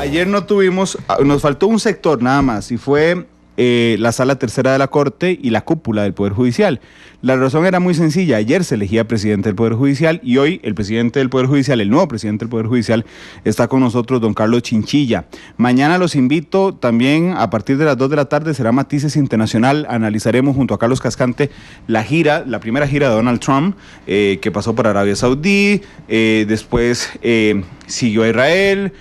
ayer no tuvimos, nos faltó un sector nada más, y fue la Sala Tercera de la Corte y la cúpula del Poder Judicial. La razón era muy sencilla: ayer se elegía presidente del Poder Judicial y hoy el presidente del Poder Judicial, el nuevo presidente del Poder Judicial, está con nosotros, don Carlos Chinchilla. Mañana los invito también a partir de las 2 de la tarde, será Matices Internacional, analizaremos junto a Carlos Cascante la primera gira de Donald Trump, que pasó por Arabia Saudí, después siguió a Israel.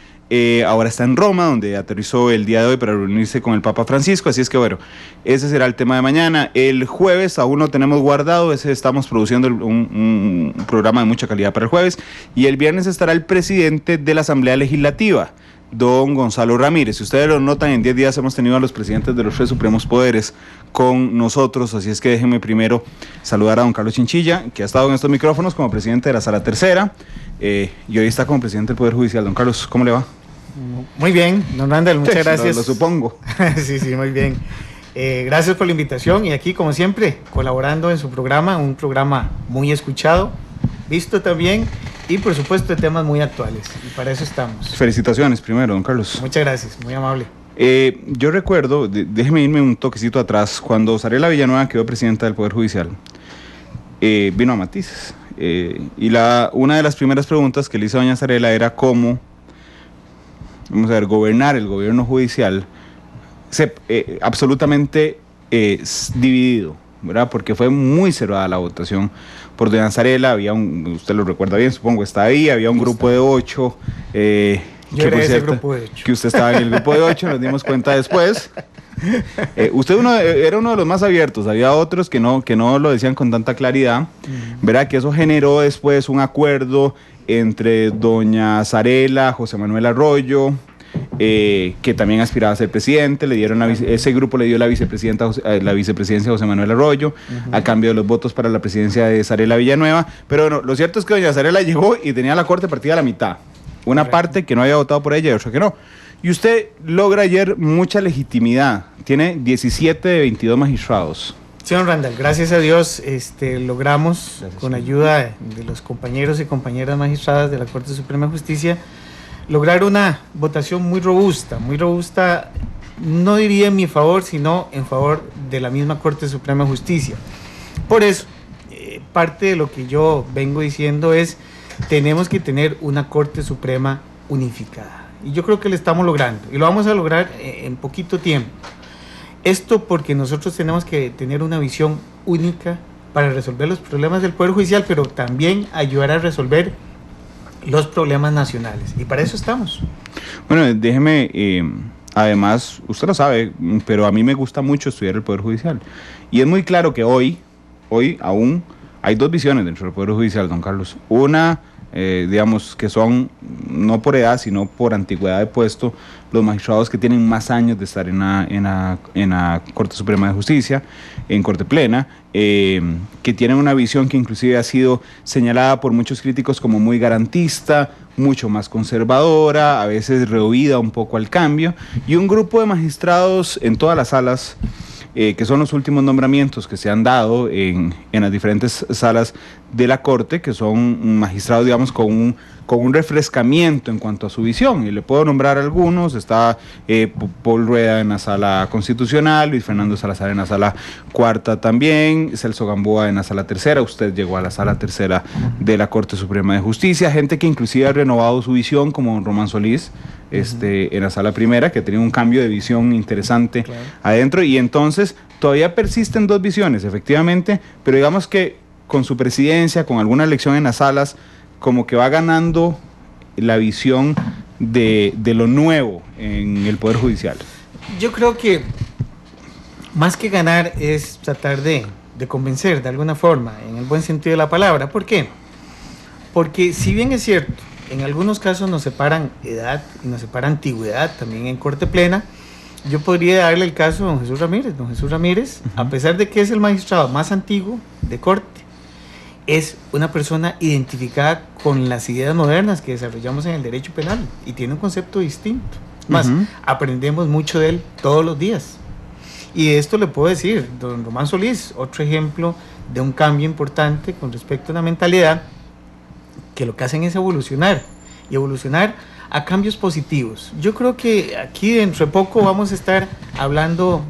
Ahora está en Roma, donde aterrizó el día de hoy para reunirse con el Papa Francisco. Así es que bueno, ese será el tema de mañana. El jueves aún no tenemos guardado, estamos produciendo un programa de mucha calidad para el jueves. Y el viernes estará el presidente de la Asamblea Legislativa, don Gonzalo Ramírez. Si ustedes lo notan, en 10 días hemos tenido a los presidentes de los 3 supremos poderes con nosotros, así es que déjenme primero saludar a don Carlos Chinchilla, que ha estado en estos micrófonos como presidente de la Sala Tercera, y hoy está como presidente del Poder Judicial. Don Carlos, ¿cómo le va? Muy bien, don Randall, muchas gracias. Lo supongo. Sí, muy bien. Gracias por la invitación y aquí, como siempre, colaborando en su programa, un programa muy escuchado, visto también, y por supuesto de temas muy actuales, y para eso estamos. Felicitaciones primero, don Carlos. Muchas gracias, muy amable. Yo recuerdo, déjeme irme un toquecito atrás, cuando Sarela Villanueva quedó presidenta del Poder Judicial, vino a Matices, y una de las primeras preguntas que le hizo a doña Sarela era cómo, vamos a ver, gobernar el gobierno judicial absolutamente dividido, ¿verdad? Porque fue muy cerrada la votación por doña Sarela. Había usted lo recuerda bien, supongo, está ahí, había un grupo de 8. Yo era ese grupo de 8. Que usted estaba en el grupo de 8, nos dimos cuenta después. Usted era uno de los más abiertos, había otros que no lo decían con tanta claridad, ¿verdad? Que eso generó después un acuerdo entre doña Sarela, José Manuel Arroyo, que también aspiraba a ser presidente. Ese grupo le dio la vicepresidencia a José Manuel Arroyo, a cambio de los votos para la presidencia de Sarela Villanueva. Pero bueno, lo cierto es que doña Sarela llegó y tenía la corte partida a la mitad, una parte que no había votado por ella y otra que no. Y usted logra ayer mucha legitimidad, tiene 17 de 22 magistrados. Sí, don Randall, gracias a Dios logramos, con ayuda de los compañeros y compañeras magistradas de la Corte Suprema de Justicia, lograr una votación muy robusta, no diría en mi favor, sino en favor de la misma Corte Suprema de Justicia. Por eso, parte de lo que yo vengo diciendo es, tenemos que tener una Corte Suprema unificada. Y yo creo que lo estamos logrando, y lo vamos a lograr en poquito tiempo. Esto porque nosotros tenemos que tener una visión única para resolver los problemas del Poder Judicial, pero también ayudar a resolver los problemas nacionales. Y para eso estamos. Bueno, déjeme, además, usted lo sabe, pero a mí me gusta mucho estudiar el Poder Judicial. Y es muy claro que hoy aún hay 2 visiones dentro del Poder Judicial, don Carlos. Una, digamos, que son, no por edad, sino por antigüedad de puesto, los magistrados que tienen más años de estar en la Corte Suprema de Justicia, en Corte Plena, que tienen una visión que inclusive ha sido señalada por muchos críticos como muy garantista, mucho más conservadora, a veces rehuida un poco al cambio, y un grupo de magistrados en todas las salas, que son los últimos nombramientos que se han dado en las diferentes salas de la Corte, que son magistrados, digamos, con un refrescamiento en cuanto a su visión. Y le puedo nombrar algunos: está Paul Rueda en la Sala Constitucional, Luis Fernando Salazar en la Sala Cuarta también, Celso Gamboa en la Sala Tercera. Usted llegó a la Sala Tercera de la Corte Suprema de Justicia. Gente que inclusive ha renovado su visión, como Román Solís, en la Sala Primera, que ha tenido un cambio de visión interesante, claro, adentro. Y entonces todavía persisten 2 visiones, efectivamente, pero digamos que con su presidencia, con alguna elección en las salas, como que va ganando la visión de lo nuevo en el Poder Judicial. Yo creo que más que ganar es tratar de convencer de alguna forma, en el buen sentido de la palabra. ¿Por qué? Porque si bien es cierto, en algunos casos nos separan edad y nos separa antigüedad también en Corte Plena, yo podría darle el caso a don Jesús Ramírez. Don Jesús Ramírez, a pesar de que es el magistrado más antiguo de Corte, es una persona identificada con las ideas modernas que desarrollamos en el derecho penal y tiene un concepto distinto. Más, aprendemos mucho de él todos los días. Y de esto le puedo decir, don Román Solís, otro ejemplo de un cambio importante con respecto a una mentalidad que lo que hacen es evolucionar, y evolucionar a cambios positivos. Yo creo que aquí dentro de poco vamos a estar hablando,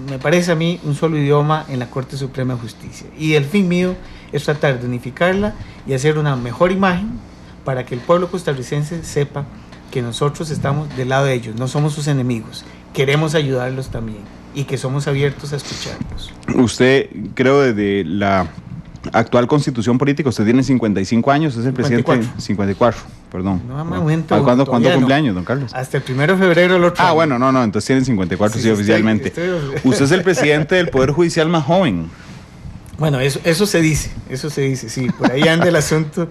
me parece a mí, un solo idioma en la Corte Suprema de Justicia. Y el fin mío es tratar de unificarla y hacer una mejor imagen para que el pueblo costarricense sepa que nosotros estamos del lado de ellos, no somos sus enemigos, queremos ayudarlos también y que somos abiertos a escucharlos. Usted, creo, desde la actual constitución política, usted tiene 55 años, es el 54. Presidente... 54, perdón. No, momento, ¿Cuándo cumpleaños, don Carlos? Hasta el 1 de febrero del otro año. Bueno, no, entonces tienen 54, sí, oficialmente. Usted es el presidente del Poder Judicial más joven. Bueno, eso se dice, sí. Por ahí anda el asunto,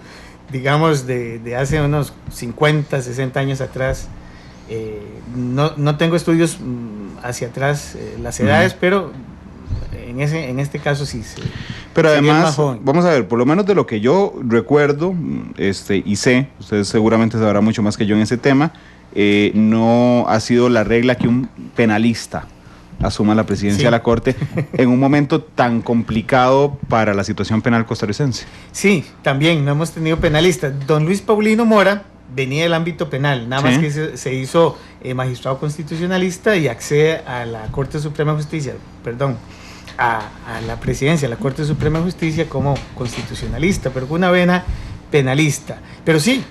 digamos, de hace unos 50, 60 años atrás. No tengo estudios hacia atrás las edades, pero en este caso sí. Pero además, vamos a ver, por lo menos de lo que yo recuerdo y sé, usted seguramente sabrá mucho más que yo en ese tema, no ha sido la regla que un penalista asuma la presidencia de la Corte en un momento tan complicado para la situación penal costarricense. Sí, también no hemos tenido penalistas. Don Luis Paulino Mora venía del ámbito penal, nada más que se hizo magistrado constitucionalista y accede a la Corte Suprema de Justicia, a la presidencia de la Corte Suprema de Justicia como constitucionalista, pero con una vena penalista. Pero sí,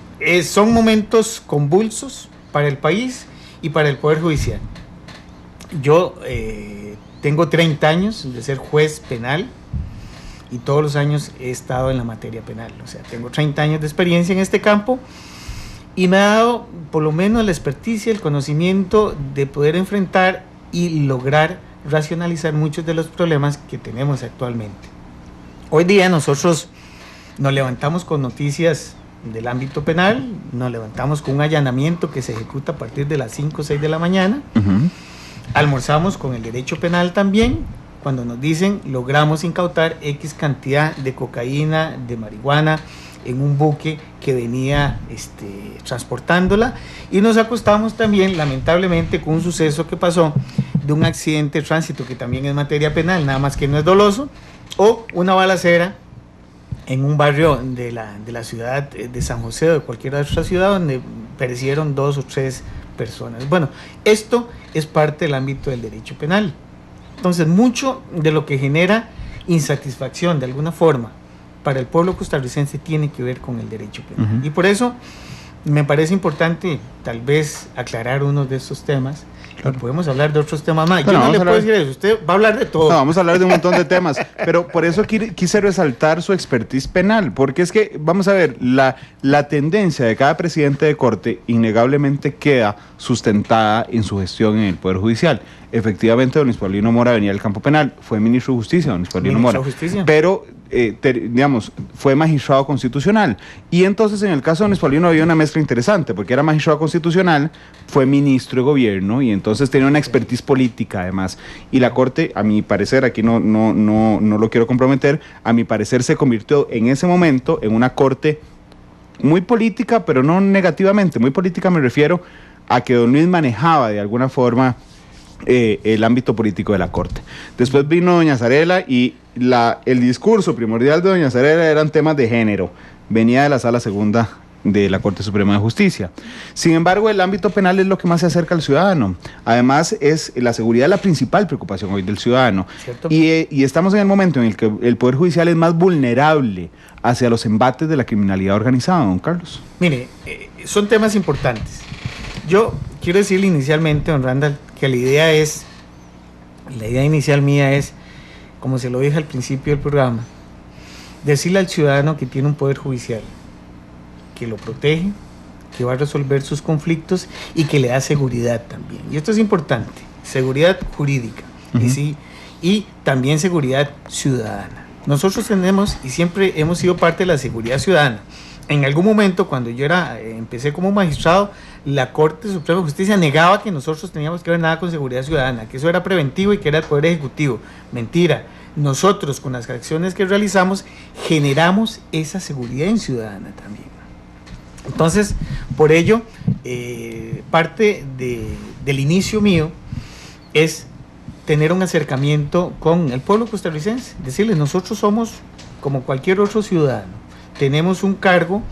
son momentos convulsos para el país y para el Poder Judicial. Yo tengo 30 años de ser juez penal y todos los años he estado en la materia penal, o sea, tengo 30 años de experiencia en este campo y me ha dado por lo menos la experticia, el conocimiento de poder enfrentar y lograr racionalizar muchos de los problemas que tenemos actualmente. Hoy día nosotros nos levantamos con noticias del ámbito penal, nos levantamos con un allanamiento que se ejecuta a partir de las 5 o 6 de la mañana, almorzamos con el derecho penal también, cuando nos dicen logramos incautar X cantidad de cocaína, de marihuana, en un buque que venía transportándola, y nos acostamos también lamentablemente con un suceso que pasó de un accidente de tránsito que también es materia penal, nada más que no es doloso, o una balacera en un barrio de la ciudad de San José o de cualquier otra ciudad donde perecieron 2 o 3 personas. Bueno, esto es parte del ámbito del derecho penal. Entonces, mucho de lo que genera insatisfacción de alguna forma para el pueblo costarricense tiene que ver con el derecho penal. Y por eso me parece importante tal vez aclarar uno de estos temas. Claro. Podemos hablar de otros temas más. Bueno, yo no le puedo decir eso, usted va a hablar de todo. No, vamos a hablar de un montón de temas, pero por eso quise resaltar su expertise penal, porque es que, vamos a ver, la tendencia de cada presidente de corte innegablemente queda sustentada en su gestión en el Poder Judicial. Efectivamente, don Luis Paulino Mora venía del campo penal, fue ministro de Justicia, don Luis Paulino Mora, pero digamos, fue magistrado constitucional. Y entonces en el caso de Luis Paulino había una mezcla interesante, porque era magistrado constitucional, fue ministro de gobierno y entonces tenía una expertise política además. Y la Corte, a mi parecer, aquí no lo quiero comprometer, a mi parecer se convirtió en ese momento en una Corte muy política, pero no negativamente. Muy política me refiero a que don Luis manejaba de alguna forma el ámbito político de la Corte. Después vino doña Zarela y el discurso primordial de doña Zarela eran temas de género. Venía de la Sala Segunda de la Corte Suprema de Justicia. Sin embargo, el ámbito penal es lo que más se acerca al ciudadano. Además, es la seguridad la principal preocupación hoy del ciudadano. Y estamos en el momento en el que el Poder Judicial es más vulnerable hacia los embates de la criminalidad organizada, don Carlos. Mire, son temas importantes. Yo quiero decirle inicialmente, don Randall, que la idea inicial mía es, como se lo dije al principio del programa, decirle al ciudadano que tiene un poder judicial, que lo protege, que va a resolver sus conflictos y que le da seguridad también. Y esto es importante, seguridad jurídica y también seguridad ciudadana. Nosotros tenemos y siempre hemos sido parte de la seguridad ciudadana. En algún momento, cuando yo empecé como magistrado, la Corte Suprema de Justicia negaba que nosotros teníamos que ver nada con seguridad ciudadana, que eso era preventivo y que era el Poder Ejecutivo. Mentira. Nosotros, con las acciones que realizamos, generamos esa seguridad ciudadana también. Entonces, por ello, parte del inicio mío es tener un acercamiento con el pueblo costarricense, decirles, nosotros somos como cualquier otro ciudadano, tenemos un cargo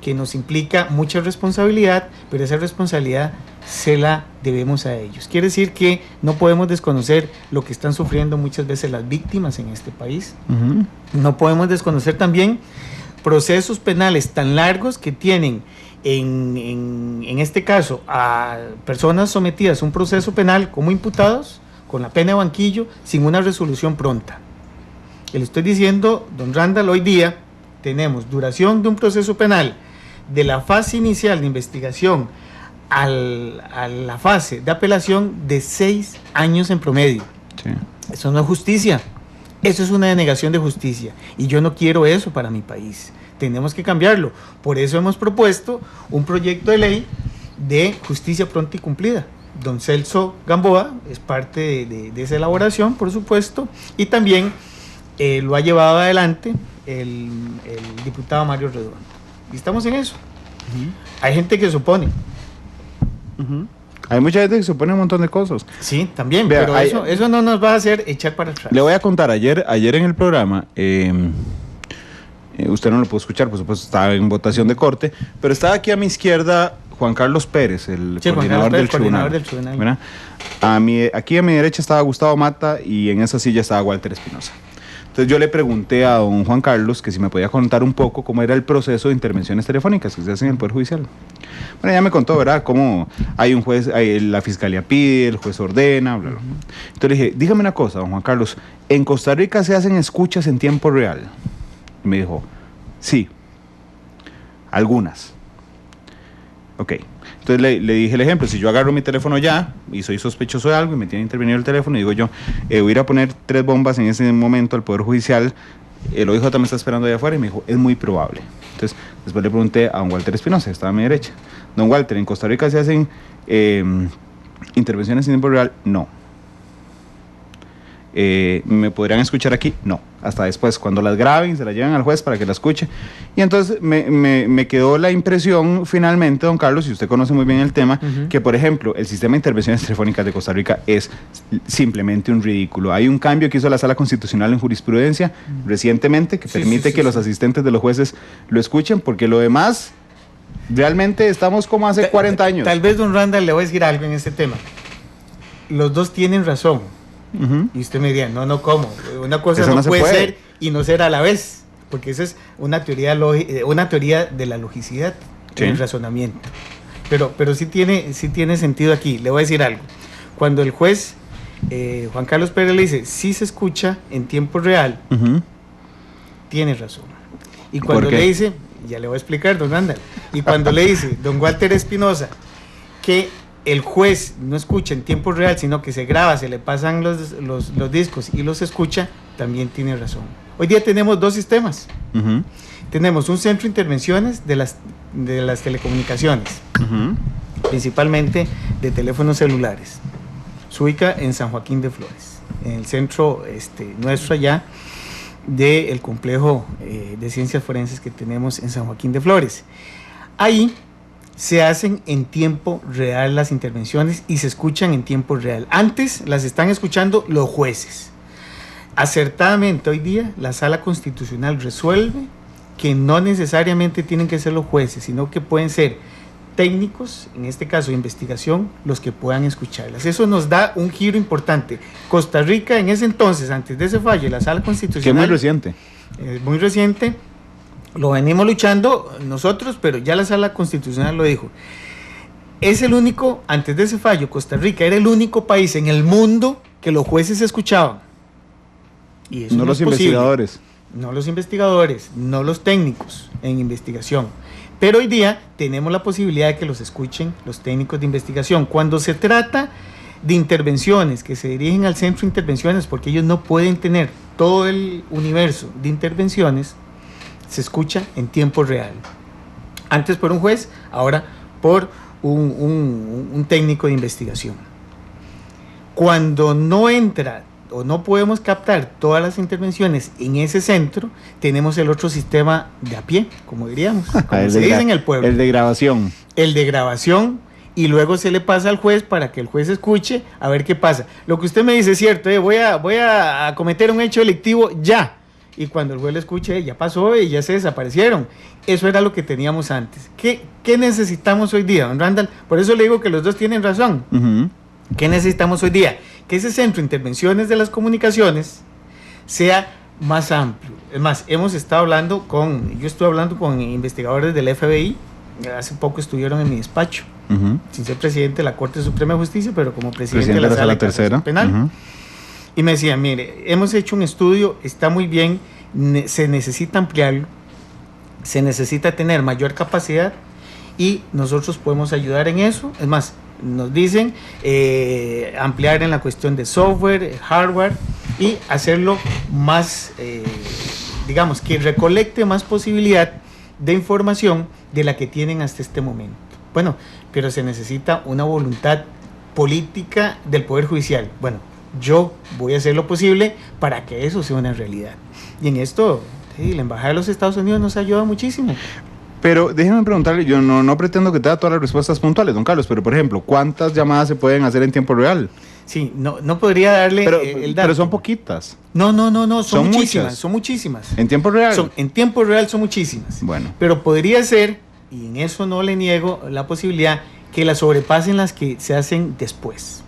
que nos implica mucha responsabilidad, pero esa responsabilidad se la debemos a ellos. Quiere decir que no podemos desconocer lo que están sufriendo muchas veces las víctimas en este país. No podemos desconocer también procesos penales tan largos que tienen en este caso a personas sometidas a un proceso penal como imputados con la pena de banquillo sin una resolución pronta. Le estoy diciendo, don Randall, hoy día tenemos duración de un proceso penal de la fase inicial de investigación a la fase de apelación de 6 años en promedio. Sí. Eso no es justicia, eso es una denegación de justicia y yo no quiero eso para mi país. Tenemos que cambiarlo. Por eso hemos propuesto un proyecto de ley de justicia pronta y cumplida. Don Celso Gamboa es parte de esa elaboración, por supuesto, y también lo ha llevado adelante el diputado Mario Redondo. Y estamos en eso. Hay gente que se opone. Hay mucha gente que se opone a un montón de cosas. Sí, también, vea, pero eso no nos va a hacer echar para atrás. Le voy a contar, ayer en el programa, usted no lo pudo escuchar, por supuesto, estaba en votación de corte, pero estaba aquí a mi izquierda Juan Carlos Pérez, el coordinador del tribunal. Aquí a mi derecha estaba Gustavo Mata y en esa silla estaba Walter Espinosa. Entonces yo le pregunté a don Juan Carlos que si me podía contar un poco cómo era el proceso de intervenciones telefónicas que se hacen en el Poder Judicial. Bueno, ya me contó, ¿verdad? Cómo hay un juez, la fiscalía pide, el juez ordena, bla, bla. Entonces le dije, dígame una cosa, don Juan Carlos, ¿en Costa Rica se hacen escuchas en tiempo real? Y me dijo, sí, algunas. Ok, entonces le dije el ejemplo, si yo agarro mi teléfono ya y soy sospechoso de algo y me tiene intervenido el teléfono y digo yo, voy a ir a poner 3 bombas en ese momento al Poder Judicial, el OIJ me está esperando allá afuera y me dijo, es muy probable. Entonces después le pregunté a don Walter Espinosa, que estaba a mi derecha, don Walter, ¿en Costa Rica se hacen intervenciones en tiempo real? No. ¿Me podrían escuchar aquí? No, hasta después, cuando las graben, se las lleven al juez para que la escuche. Y entonces me quedó la impresión finalmente, don Carlos, y usted conoce muy bien el tema, que por ejemplo, el sistema de intervenciones telefónicas de Costa Rica es simplemente un ridículo. Hay un cambio que hizo la Sala Constitucional en jurisprudencia recientemente que permite que los asistentes de los jueces lo escuchen, porque lo demás, realmente estamos como hace 40 años. Tal vez, don Randall, le voy a decir algo en este tema. Los dos tienen razón. Y usted me diría, no, ¿cómo? Una cosa no puede ser y no ser a la vez, porque esa es una teoría de la logicidad, del razonamiento. Pero sí tiene sentido aquí. Le voy a decir algo. Cuando el juez Juan Carlos Pérez le dice, sí se escucha en tiempo real, tiene razón. Y cuando le dice, ya le voy a explicar, don Randall, y cuando le dice don Walter Espinosa que el juez no escucha en tiempo real, sino que se graba, se le pasan los discos y los escucha, también tiene razón. Hoy día tenemos 2 sistemas. Tenemos un centro de intervenciones de las telecomunicaciones, principalmente de teléfonos celulares. Se ubica en San Joaquín de Flores, en el centro nuestro allá del complejo de ciencias forenses que tenemos en San Joaquín de Flores. Ahí se hacen en tiempo real las intervenciones y se escuchan en tiempo real. Antes las están escuchando los jueces. Acertadamente hoy día la Sala Constitucional resuelve que no necesariamente tienen que ser los jueces, sino que pueden ser técnicos, en este caso de investigación, los que puedan escucharlas. Eso nos da un giro importante. Costa Rica en ese entonces, antes de ese fallo, la Sala Constitucional... Que es muy reciente. Muy reciente. Lo venimos luchando nosotros, pero ya la Sala Constitucional lo dijo. Es el único, antes de ese fallo, Costa Rica era el único país en el mundo que los jueces escuchaban. Y eso no los investigadores. No los investigadores, no los técnicos en investigación. Pero hoy día tenemos la posibilidad de que los escuchen los técnicos de investigación. Cuando se trata de intervenciones que se dirigen al centro de intervenciones, porque ellos no pueden tener todo el universo de intervenciones, se escucha en tiempo real. Antes por un juez, ahora por un técnico de investigación. Cuando no entra o no podemos captar todas las intervenciones en ese centro, tenemos el otro sistema de a pie, como diríamos, como se dice en el pueblo. El de grabación. El de grabación, y luego se le pasa al juez para que el juez escuche a ver qué pasa. Lo que usted me dice es cierto, voy a cometer un hecho delictivo ya. y cuando el juez lo escuche ya pasó y ya se desaparecieron. Eso era lo que teníamos antes. ¿Qué necesitamos hoy día, don Randall? Por eso le digo que los dos tienen razón. ¿Qué necesitamos hoy día? Que ese centro de intervenciones de las comunicaciones sea más amplio. Es más, yo estuve hablando con investigadores del FBI, hace poco estuvieron en mi despacho, sin ser presidente de la Corte Suprema de Justicia, pero como presidente de la Sala Tercera Penal. Y me decían, mire, hemos hecho un estudio, está muy bien, se necesita ampliarlo, se necesita tener mayor capacidad y nosotros podemos ayudar en eso. Es más, nos dicen ampliar en la cuestión de software, hardware y hacerlo más, digamos, que recolecte más posibilidad de información de la que tienen hasta este momento. Bueno, pero se necesita una voluntad política del Poder Judicial. Bueno, yo voy a hacer lo posible para que eso sea una realidad. Y en esto, sí, la Embajada de los Estados Unidos nos ayuda muchísimo. Pero déjeme preguntarle, yo no pretendo que te da todas las respuestas puntuales, don Carlos, pero por ejemplo, ¿cuántas llamadas se pueden hacer en tiempo real? Sí, no podría darle el dato. Pero son poquitas. No, son muchísimas, muchas. Son muchísimas. ¿En tiempo real? En tiempo real son muchísimas. Bueno. Pero podría ser, y en eso no le niego la posibilidad, que las sobrepasen las que se hacen después.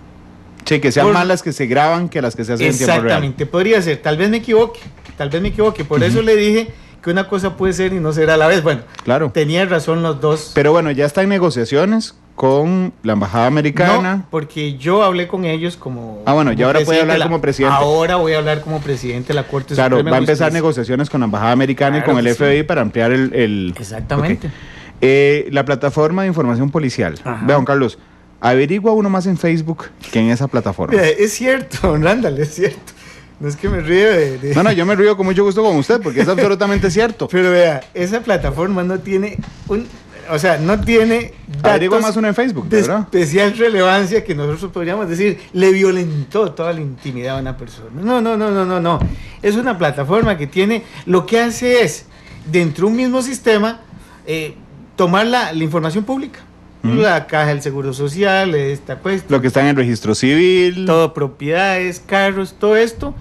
Sí, que sean más las que se graban que las que se hacen en tiempo real. Exactamente, podría ser. Tal vez me equivoque. Por eso le dije que una cosa puede ser y no será a la vez. Bueno, claro. Tenía razón los dos. Pero bueno, ya está en negociaciones con la Embajada Americana. No, porque yo hablé con ellos como... bueno, ya ahora puede hablar como presidente. Ahora voy a hablar como presidente de la Corte Suprema. Claro, va a empezar negociaciones con la Embajada Americana y con el FBI para ampliar el... Exactamente. Okay. La plataforma de información policial. Vea, don Carlos, averigua uno más en Facebook que en esa plataforma. Mira, es cierto, don Randall, es cierto. No es que me río de... No, yo me río con mucho gusto con usted porque es absolutamente cierto. Pero vea, esa plataforma no tiene no tiene datos más uno en Facebook, de especial relevancia que nosotros podríamos decir le violentó toda la intimidad a una persona. No. Es una plataforma que tiene, lo que hace es, dentro de un mismo sistema, tomar la información pública. La caja del Seguro Social, esta cuestión. Lo que está en el registro civil. Todo, propiedades, carros, todo esto.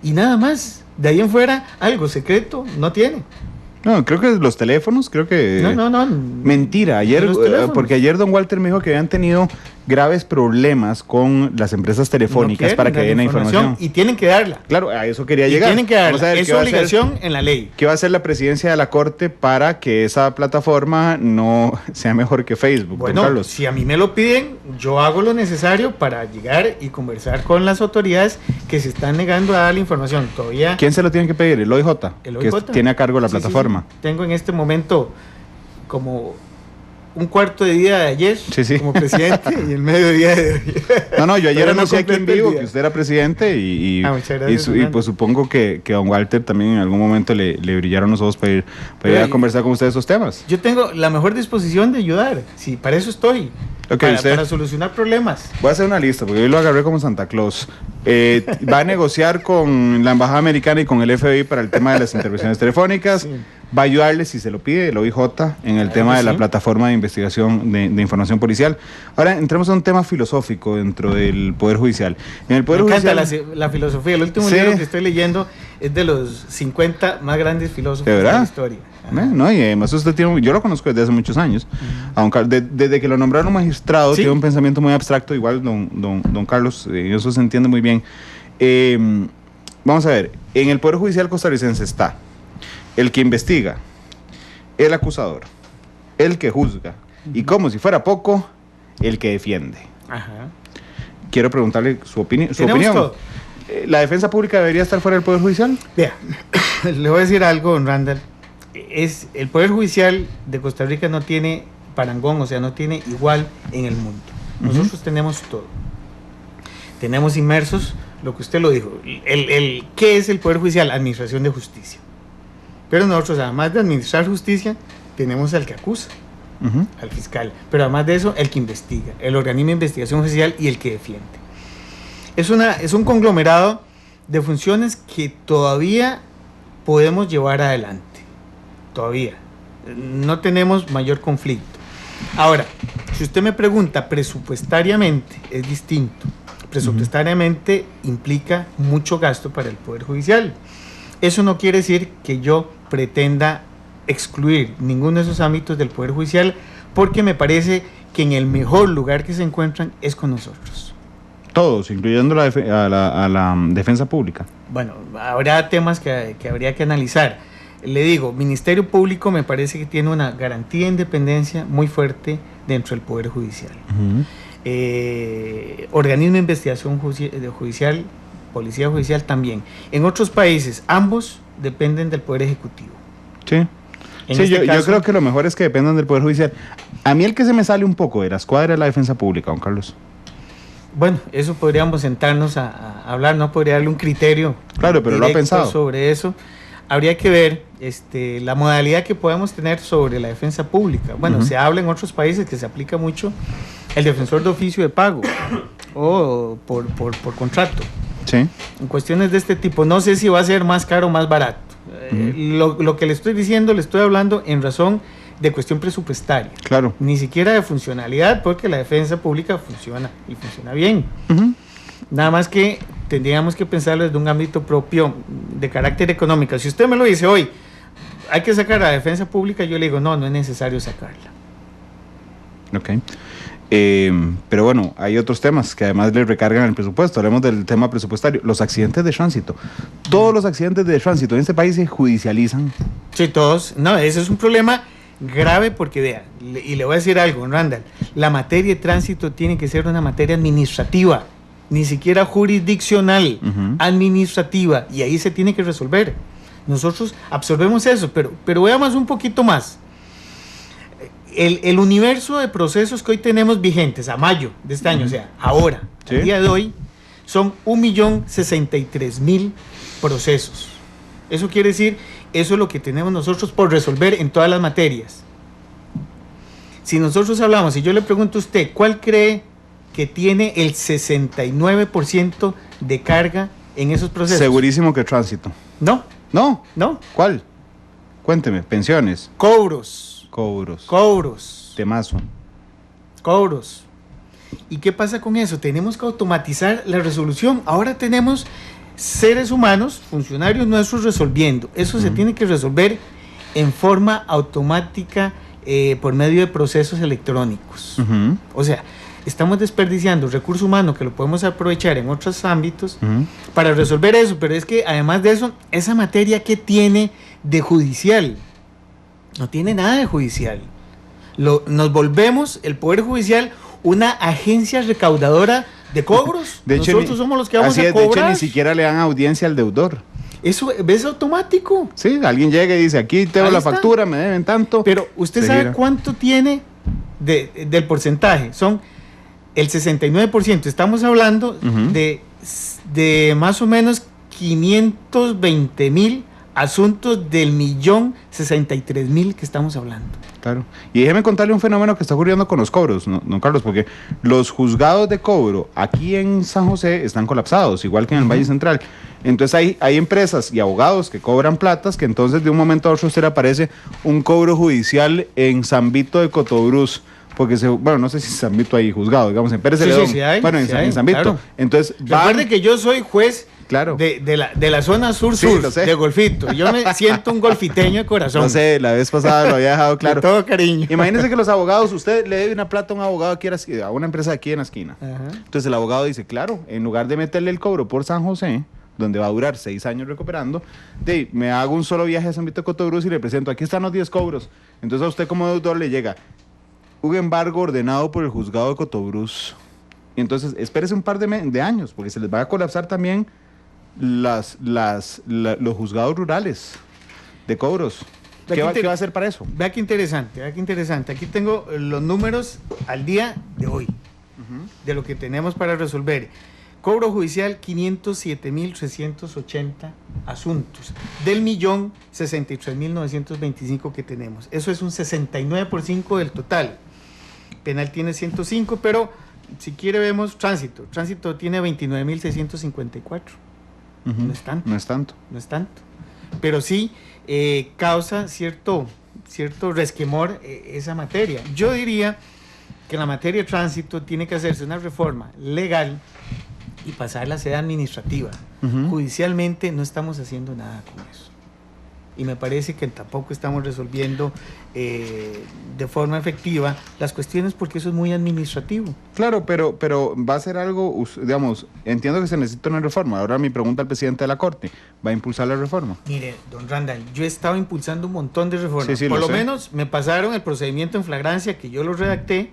Y nada más. De ahí en fuera, algo secreto no tiene. No, creo que los teléfonos, No. Mentira, porque ayer don Walter me dijo que habían tenido graves problemas con las empresas telefónicas para que den la información. Y tienen que darla. Claro, a eso quería llegar. Tienen que darla, es su obligación en la ley. ¿Qué va a hacer la presidencia de la Corte para que esa plataforma no sea mejor que Facebook, bueno, don Carlos? Si a mí me lo piden, yo hago lo necesario para llegar y conversar con las autoridades que se están negando a dar la información. Todavía. ¿Quién se lo tiene que pedir? ¿El OIJ? El OIJ. Que tiene a cargo la plataforma. Sí. Tengo en este momento como un cuarto de día de ayer como presidente y el mediodía de hoy. No, yo ayer anuncié aquí en vivo que usted era presidente y pues supongo que a don Walter también en algún momento le brillaron los ojos para ir a conversar con usted de esos temas. Yo tengo la mejor disposición de ayudar, sí, para eso estoy. Para solucionar problemas. Voy a hacer una lista porque hoy lo agarré como Santa Claus. Va a negociar con la Embajada Americana y con el FBI para el tema de las intervenciones telefónicas. Sí. Va a ayudarle, si se lo pide, el OIJ en el tema de la plataforma de investigación de información policial. Ahora entremos a un tema filosófico dentro del Poder Judicial. En el Poder Me encanta Judicial, la filosofía. El último libro que estoy leyendo es de los 50 más grandes filósofos de la historia. No, y además usted yo lo conozco desde hace muchos años, aunque desde que lo nombraron magistrado, tiene un pensamiento muy abstracto, igual don Carlos, eso se entiende muy bien. Vamos a ver, en el Poder Judicial costarricense está el que investiga, el acusador, el que juzga, y como si fuera poco, el que defiende. Quiero preguntarle su opinión. ¿La defensa pública debería estar fuera del Poder Judicial? Vea, le voy a decir algo, don Randall. El Poder Judicial de Costa Rica no tiene parangón, o sea, no tiene igual en el mundo. Nosotros tenemos todo. Tenemos inmersos, lo que usted lo dijo, ¿qué es el Poder Judicial? Administración de justicia. Pero nosotros, además de administrar justicia, tenemos al que acusa, al fiscal. Pero además de eso, el que investiga, el organismo de investigación judicial y el que defiende. Es un conglomerado de funciones que todavía podemos llevar adelante. Todavía. No tenemos mayor conflicto. Ahora, si usted me pregunta presupuestariamente, es distinto. Presupuestariamente implica mucho gasto para el Poder Judicial. Eso no quiere decir que yo pretenda excluir ninguno de esos ámbitos del Poder Judicial, porque me parece que en el mejor lugar que se encuentran es con nosotros. Todos, incluyendo a la defensa pública. Bueno, habrá temas que habría que analizar. Le digo, Ministerio Público me parece que tiene una garantía de independencia muy fuerte dentro del Poder Judicial. Organismo de investigación judicial, Policía Judicial también. En otros países, ambos dependen del Poder Ejecutivo. Sí. Sí, yo creo que lo mejor es que dependan del Poder Judicial. A mí el que se me sale un poco de la escuadra es la defensa pública, don Carlos. Bueno, eso podríamos sentarnos a hablar, no podría darle un criterio. Claro, pero lo ha pensado sobre eso. Habría que ver la modalidad que podemos tener sobre la defensa pública. Bueno, se habla en otros países que se aplica mucho el defensor de oficio de pago o por contrato. Sí. En cuestiones de este tipo, no sé si va a ser más caro o más barato. Lo que le estoy diciendo, le estoy hablando en razón de cuestión presupuestaria. Claro. Ni siquiera de funcionalidad, porque la defensa pública funciona y funciona bien. Nada más que tendríamos que pensarlo desde un ámbito propio de carácter económico. Si usted me lo dice hoy, hay que sacar a la defensa pública, yo le digo, no es necesario sacarla. Ok. Pero bueno, hay otros temas que además le recargan el presupuesto. Hablemos del tema presupuestario. Los accidentes de tránsito. Todos los accidentes de tránsito en este país se judicializan. Sí, todos. No, ese es un problema grave porque, vea, y le voy a decir algo, Randall, la materia de tránsito tiene que ser una materia administrativa, ni siquiera jurisdiccional, administrativa, y ahí se tiene que resolver. Nosotros absorbemos eso, pero veamos un poquito más. El universo de procesos que hoy tenemos vigentes a mayo de este año, o sea, ahora, ¿sí? El día de hoy, son 1.063.000 procesos. Eso quiere decir, eso es lo que tenemos nosotros por resolver en todas las materias. Si nosotros hablamos, y yo le pregunto a usted, ¿cuál cree que tiene el 69% de carga en esos procesos? Segurísimo que tránsito. No. ¿No? No. ¿Cuál? Cuénteme, pensiones. Cobros. Temazo. Cobros. ¿Y qué pasa con eso? Tenemos que automatizar la resolución. Ahora tenemos seres humanos, funcionarios nuestros resolviendo. Eso se tiene que resolver en forma automática por medio de procesos electrónicos. O sea, estamos desperdiciando recurso humano que lo podemos aprovechar en otros ámbitos para resolver eso. Pero es que además de eso, esa materia que tiene de judicial, no tiene nada de judicial. Nos volvemos, el Poder Judicial, una agencia recaudadora de cobros. De hecho, nosotros somos los que vamos a cobrar. De hecho, ni siquiera le dan audiencia al deudor. Eso es automático. Sí, alguien llega y dice, aquí tengo la factura, me deben tanto. Pero usted sabe cuánto tiene del porcentaje. Son el 69%. Estamos hablando de más o menos 520.000 asuntos del 1.063.000 que estamos hablando. Claro. Y déjeme contarle un fenómeno que está ocurriendo con los cobros, ¿no, Carlos? Porque los juzgados de cobro aquí en San José están colapsados, igual que en el Valle Central. Entonces hay empresas y abogados que cobran platas, que entonces de un momento a otro usted le aparece un cobro judicial en San Vito de Cotobruz. Porque bueno, no sé si San Vito hay juzgado, digamos, en Pérez Celedón. Sí, hay, bueno, en San Vito. Claro. Entonces, recuerde que yo soy juez. Claro. De la zona sur-sur, de Golfito. Yo me siento un golfiteño de corazón. No sé, la vez pasada lo había dejado claro. Con todo cariño. Imagínese que los abogados, usted le debe una plata a un abogado aquí a una empresa aquí en la esquina. Entonces el abogado dice, claro, en lugar de meterle el cobro por San José, donde va a durar 6 años recuperando, me hago un solo viaje a San Vito de Cotobruz y le presento, aquí están los 10 cobros. Entonces a usted como deudor le llega un embargo ordenado por el juzgado de Cotobruz. Y entonces espérese un par de años, porque se les va a colapsar también los juzgados rurales de cobros. ¿Qué va a hacer para eso? Vea qué interesante. Aquí tengo los números al día de hoy, de lo que tenemos para resolver. Cobro judicial, 507.380 asuntos, del 1.063.925 que tenemos. Eso es un 69% del total. Penal tiene 105, pero si quiere vemos tránsito. Tránsito tiene 29.654. No es tanto. No es tanto. No es tanto. Pero sí causa cierto resquemor esa materia. Yo diría que la materia de tránsito tiene que hacerse una reforma legal y pasar la sede administrativa. Judicialmente no estamos haciendo nada con eso. Y me parece que tampoco estamos resolviendo de forma efectiva las cuestiones porque eso es muy administrativo. Claro, pero va a ser algo, digamos, entiendo que se necesita una reforma. Ahora mi pregunta al presidente de la Corte, ¿va a impulsar la reforma? Mire, don Randall, yo he estado impulsando un montón de reformas. Sí, Por lo sé. menos me pasaron el procedimiento en flagrancia que yo lo redacté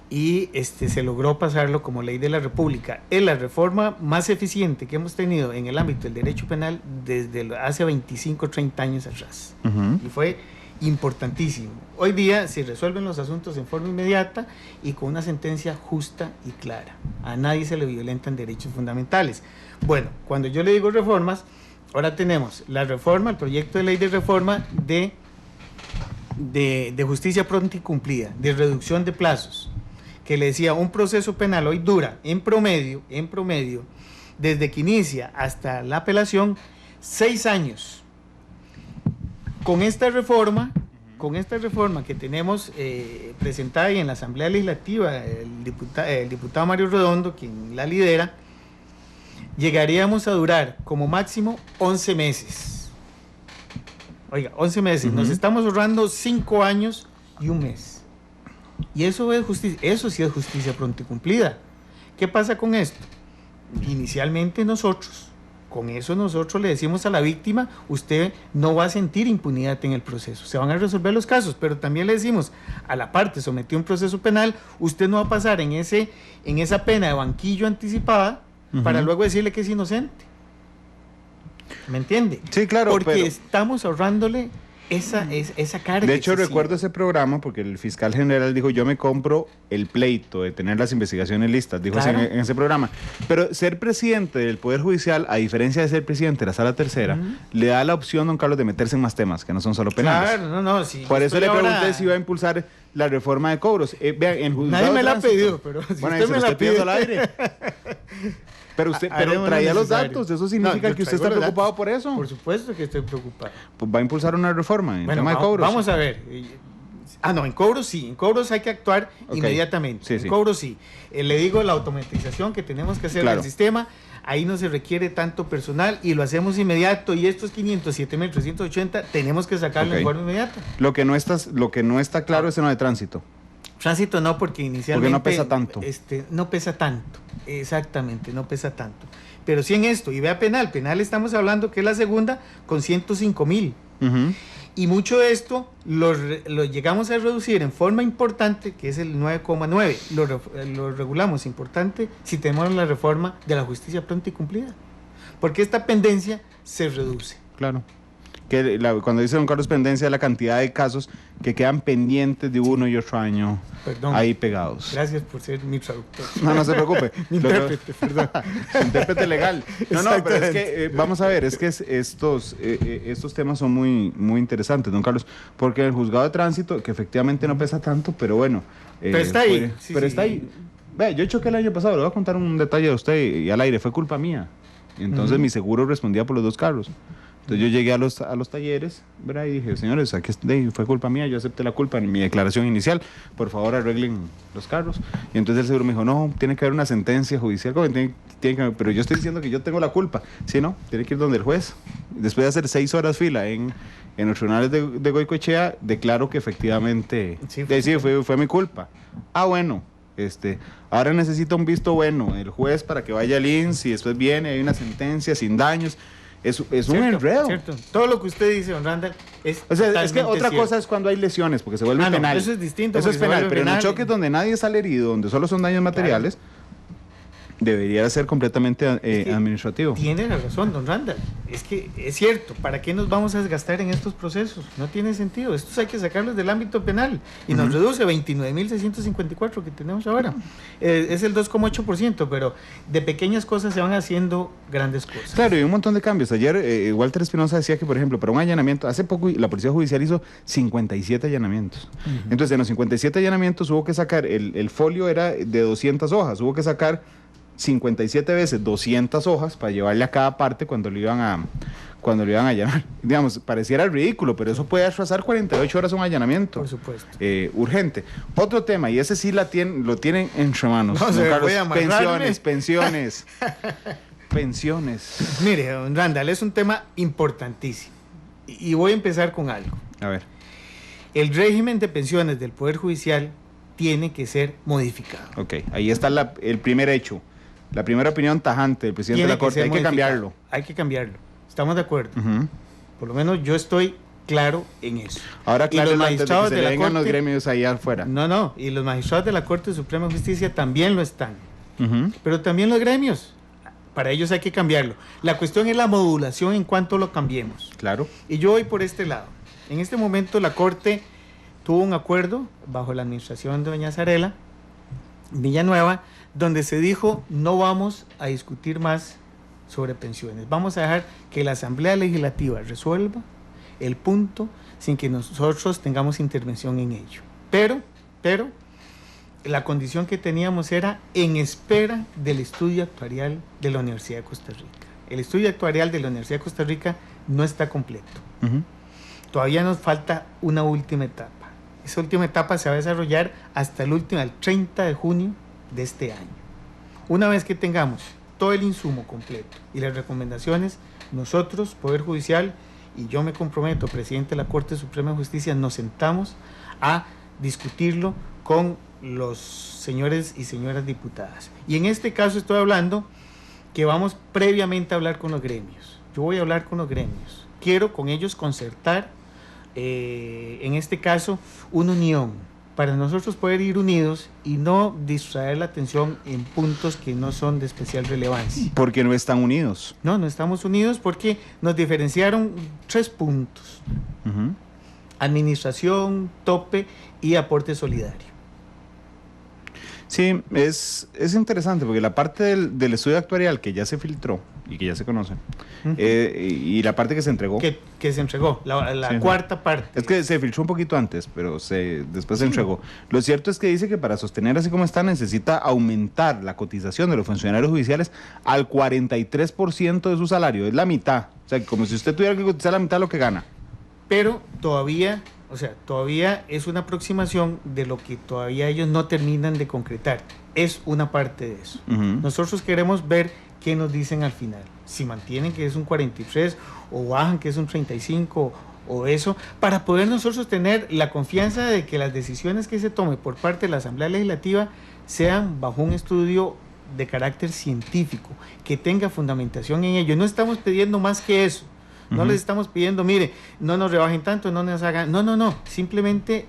y se logró pasarlo como ley de la República. Es la reforma más eficiente que hemos tenido en el ámbito del derecho penal desde hace 25 o 30 años atrás. Y fue importantísimo. Hoy día se resuelven los asuntos en forma inmediata y con una sentencia justa y clara. A nadie se le violentan derechos fundamentales. Bueno, cuando yo le digo reformas, ahora tenemos la reforma, el proyecto de ley de reforma de justicia pronta y cumplida, de reducción de plazos, que le decía, un proceso penal hoy dura en promedio, desde que inicia hasta la apelación, 6 años. Con esta reforma que tenemos presentada ahí en la Asamblea Legislativa, el diputado Mario Redondo, quien la lidera, llegaríamos a durar como máximo 11 meses. Oiga, 11 meses. Nos estamos ahorrando 5 años y 1 mes. Y eso es justicia, eso sí es justicia pronta y cumplida. ¿Qué pasa con esto? Inicialmente nosotros le decimos a la víctima, usted no va a sentir impunidad en el proceso, se van a resolver los casos, pero también le decimos a la parte sometida a un proceso penal, usted no va a pasar en esa pena de banquillo anticipada para luego decirle que es inocente. ¿Me entiende? Sí, claro. Porque estamos ahorrándole esa carga. De hecho, recuerdo ese programa porque el fiscal general dijo, yo me compro el pleito de tener las investigaciones listas, dijo claro. en ese programa. Pero ser presidente del Poder Judicial, a diferencia de ser presidente de la Sala Tercera, le da la opción, don Carlos, de meterse en más temas que no son solo penales. Claro, no, sí. Por eso le pregunté si iba a impulsar la reforma de cobros. Vean, en juzgado nadie me la ha pedido, pero si bueno, usted me la pide al aire. Pero usted traía los datos, eso significa que usted está preocupado por eso. Por supuesto que estoy preocupado. Pues va a impulsar una reforma en tema de cobros. Vamos a ver. En cobros sí, en cobros hay que actuar inmediatamente. Sí, en cobros sí. Le digo la automatización que tenemos que hacer del sistema, ahí no se requiere tanto personal y lo hacemos inmediato y estos 507.380 tenemos que sacarlo en forma inmediata. Lo que no está claro es en lo de tránsito. Tránsito no, porque inicialmente... Porque no pesa tanto. No pesa tanto, exactamente, no pesa tanto. Pero sí en esto, y vea penal estamos hablando que es la segunda con 105.000. Y mucho de esto lo llegamos a reducir en forma importante, que es el 9,9. Lo regulamos importante si tenemos la reforma de la justicia pronta y cumplida. Porque esta pendencia se reduce. Claro. Que cuando dice don Carlos pendencia, la cantidad de casos que quedan pendientes de uno y otro año ahí pegados. Gracias por ser mi traductor. No se preocupe. Mi intérprete, perdón. Intérprete legal. No, pero es que, vamos a ver, es que estos temas son muy, muy interesantes, don Carlos, porque el juzgado de tránsito, que efectivamente no pesa tanto, pero bueno. Pero está ahí. Está ahí. Ve, yo choqué el año pasado, le voy a contar un detalle de usted y al aire, fue culpa mía. Y entonces mi seguro respondía por los 2 carros. Entonces yo llegué a los talleres, ¿verdad? Y dije, señores, aquí fue culpa mía, yo acepté la culpa en mi declaración inicial, por favor arreglen los carros. Y entonces el seguro me dijo, no, tiene que haber una sentencia judicial, pero yo estoy diciendo que yo tengo la culpa. Sí, no, tiene que ir donde el juez. Después de hacer 6 horas fila en los tribunales de Goicoechea, declaro que efectivamente fue mi culpa. Bueno. Ahora necesita un visto bueno el juez para que vaya al INS y después viene, hay una sentencia sin daños. Es un enredo. Cierto. Todo lo que usted dice, don Randall, es que otra cosa es cuando hay lesiones, porque se vuelve penal. No, eso es distinto. Eso es penal, pero en los choques donde nadie sale herido, donde solo son daños materiales, debería ser completamente administrativo. Tiene la razón, don Randall. Es que es cierto, ¿para qué nos vamos a desgastar en estos procesos? No tiene sentido. Estos hay que sacarlos del ámbito penal y nos reduce 29.654 que tenemos ahora. Es el 2,8%, pero de pequeñas cosas se van haciendo grandes cosas. Claro, y un montón de cambios. Ayer Walter Espinosa decía que, por ejemplo, para un allanamiento, hace poco la Policía Judicial hizo 57 allanamientos. Entonces, en los 57 allanamientos hubo que sacar, el folio era de 200 hojas, hubo que sacar 57 veces 200 hojas para llevarle a cada parte cuando lo iban cuando lo iban a allanar. Digamos, pareciera ridículo, pero eso puede atrasar 48 horas un allanamiento. Por supuesto. Urgente. Otro tema, y ese sí lo tienen entre manos. No, Carlos, voy a pensiones. Pensiones. Mire, don Randall, es un tema importantísimo. Y voy a empezar con algo. A ver. El régimen de pensiones del Poder Judicial tiene que ser modificado. Ok, ahí está el primer hecho. La primera opinión tajante del presidente de la Corte. Hay que cambiarlo. Hay que cambiarlo. Estamos de acuerdo. Por lo menos yo estoy claro en eso. Ahora, claro, los magistrados de que se vengan los gremios ahí afuera. No, y los magistrados de la Corte Suprema de Justicia también lo están. Pero también los gremios. Para ellos hay que cambiarlo. La cuestión es la modulación en cuanto lo cambiemos. Claro. Y yo voy por este lado. En este momento la Corte tuvo un acuerdo bajo la administración de doña Zarela Villanueva, donde se dijo no vamos a discutir más sobre pensiones. Vamos a dejar que la Asamblea Legislativa resuelva el punto sin que nosotros tengamos intervención en ello. Pero la condición que teníamos era en espera del estudio actuarial de la Universidad de Costa Rica. El estudio actuarial de la Universidad de Costa Rica no está completo. Todavía nos falta una última etapa. Esa última etapa se va a desarrollar hasta el 30 de junio de este año. Una vez que tengamos todo el insumo completo y las recomendaciones, nosotros, Poder Judicial, y yo me comprometo, presidente de la Corte Suprema de Justicia, nos sentamos a discutirlo con los señores y señoras diputadas. Y en este caso estoy hablando que vamos previamente a hablar con los gremios. Yo voy a hablar con los gremios. Quiero con ellos concertar, en este caso, una unión, para nosotros poder ir unidos y no distraer la atención en puntos que no son de especial relevancia. Porque no están unidos. No estamos unidos porque nos diferenciaron 3 puntos. Administración, tope y aporte solidario. Sí, es interesante porque la parte del estudio actuarial que ya se filtró y que ya se conoce, y la parte que se entregó. Que se entregó, la sí, cuarta parte. Es que se filtró un poquito antes, pero después se entregó. Lo cierto es que dice que para sostener así como está necesita aumentar la cotización de los funcionarios judiciales al 43% de su salario, es la mitad. O sea, como si usted tuviera que cotizar la mitad de lo que gana. Pero todavía es una aproximación de lo que todavía ellos no terminan de concretar. Es una parte de eso. Nosotros queremos ver qué nos dicen al final. Si mantienen que es un 43 o bajan que es un 35 o eso, para poder nosotros tener la confianza de que las decisiones que se tomen por parte de la Asamblea Legislativa sean bajo un estudio de carácter científico, que tenga fundamentación en ello. No estamos pidiendo más que eso. No les estamos pidiendo, mire, no nos rebajen tanto, no nos hagan... No. Simplemente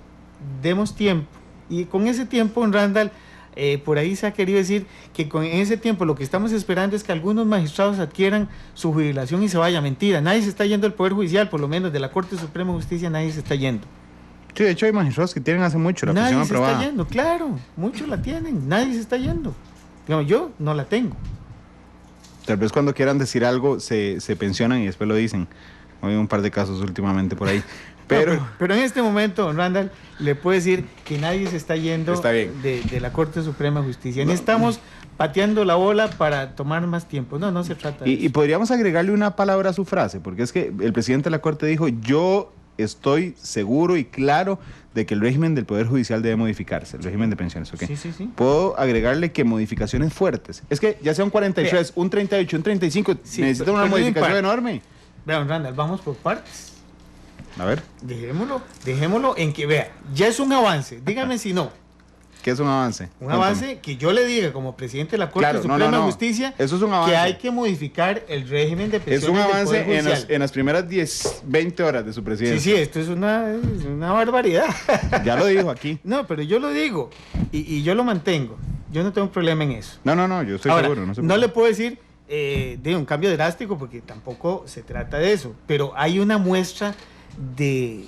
demos tiempo. Y con ese tiempo, en Randall, por ahí se ha querido decir que con ese tiempo lo que estamos esperando es que algunos magistrados adquieran su jubilación y se vaya. Mentira, nadie se está yendo del Poder Judicial, por lo menos de la Corte Suprema de Justicia, nadie se está yendo. Sí, de hecho hay magistrados que tienen hace mucho la pensión aprobada. Nadie se está yendo, claro, muchos la tienen, nadie se está yendo. Digamos, yo no la tengo. Tal vez cuando quieran decir algo se pensionan y después lo dicen. Hay un par de casos últimamente por ahí. Pero en este momento, Randall, le puedo decir que nadie se está yendo de la Corte Suprema de Justicia. No estamos pateando la bola para tomar más tiempo. No se trata de eso. Y podríamos agregarle una palabra a su frase, porque es que el presidente de la Corte dijo, yo estoy seguro y claro de que el régimen del Poder Judicial debe modificarse, el régimen de pensiones, ¿ok? Sí. Puedo agregarle que modificaciones fuertes. Es que ya sea un 43, un 38, un 35, necesitan una modificación enorme. Vean, Randall, vamos por partes. A ver. Dejémoslo en que, vea, ya es un avance. Dígame si no. ¿Qué es un avance? Un avance que yo le diga como presidente de la Corte Suprema de Justicia, eso es un avance, que hay que modificar el régimen de pensiones. Es un avance en las primeras 20 horas de su presidencia. Sí, esto es una barbaridad. Ya lo dijo aquí. No, pero yo lo digo y yo lo mantengo. Yo no tengo problema en eso. No, yo estoy seguro. No le puedo decir de un cambio drástico porque tampoco se trata de eso, pero hay una muestra de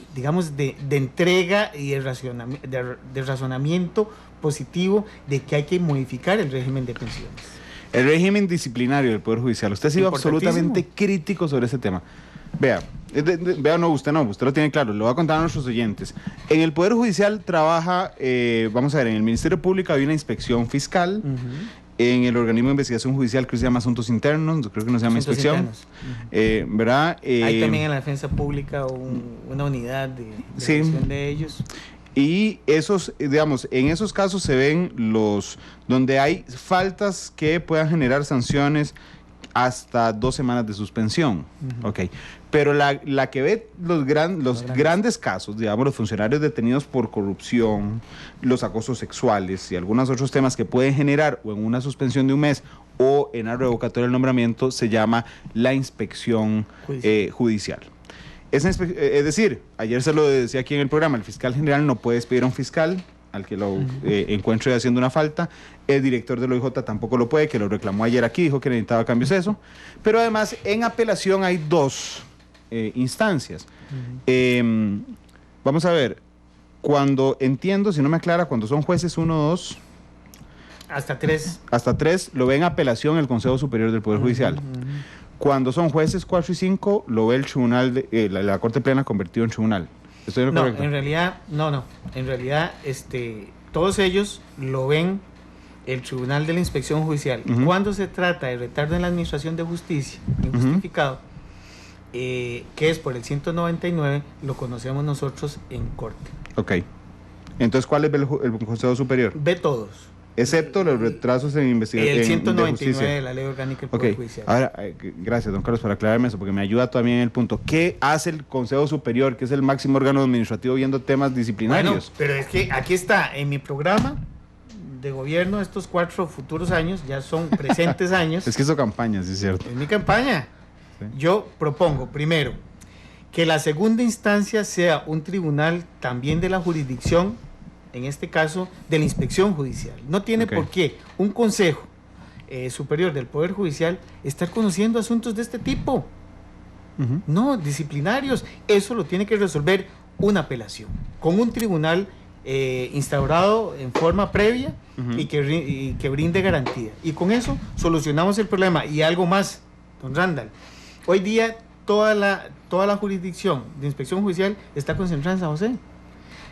entrega y de razonamiento positivo de que hay que modificar el régimen de pensiones. El régimen disciplinario del Poder Judicial. Usted ha sido absolutamente crítico sobre ese tema. Vea, usted lo tiene claro, lo voy a contar a nuestros oyentes. En el Poder Judicial trabaja, vamos a ver, en el Ministerio Público hay una inspección fiscal en el organismo de investigación judicial que se llama Asuntos Internos, creo que no se llama Inspección, ¿verdad? Hay también en la defensa pública una unidad de gestión de ellos. Y esos, digamos, en esos casos se ven donde hay faltas que puedan generar sanciones hasta 2 semanas de suspensión. Okay. Pero la que ve los grandes casos, digamos, los funcionarios detenidos por corrupción, los acosos sexuales y algunos otros temas que pueden generar o en una suspensión de 1 mes o en la revocatoria del nombramiento, se llama la inspección judicial. Es decir, ayer se lo decía aquí en el programa, el fiscal general no puede despedir a un fiscal al que lo encuentre haciendo una falta. El director del OIJ tampoco lo puede, que lo reclamó ayer aquí, dijo que necesitaba cambios eso. Pero además, en apelación hay 2 instancias. Vamos a ver, cuando entiendo, si no me aclara, cuando son jueces 1, 2... Hasta 3. Hasta 3 lo ve en apelación el Consejo Superior del Poder Judicial. Cuando son jueces 4 y 5, lo ve el tribunal, la Corte Plena convertido en tribunal. ¿Estoy en lo correcto? En realidad, no. En realidad, todos ellos lo ven el Tribunal de la Inspección Judicial. Cuando se trata de retardo en la administración de justicia, injustificado, que es por el 199, lo conocemos nosotros en corte. Ok. Entonces, ¿cuál es el Consejo Superior? Ve todos. Excepto los retrasos en investigación. El 199 de la Ley Orgánica del Poder Judicial. Ahora, gracias, don Carlos, por aclararme eso, porque me ayuda también en el punto. ¿Qué hace el Consejo Superior, que es el máximo órgano administrativo, viendo temas disciplinarios? Bueno, pero es que aquí está, en mi programa de gobierno, estos 4 futuros años, ya son presentes años. Es que hizo campaña, sí es cierto. Es mi campaña. Sí. Yo propongo, primero, que la segunda instancia sea un tribunal también de la jurisdicción, en este caso, de la inspección judicial. No tiene por qué un Consejo Superior del Poder Judicial estar conociendo asuntos de este tipo. No, disciplinarios. Eso lo tiene que resolver una apelación, con un tribunal instaurado en forma previa y que brinde garantía. Y con eso solucionamos el problema. Y algo más, don Randall. Hoy día toda la jurisdicción de inspección judicial está concentrada en San José.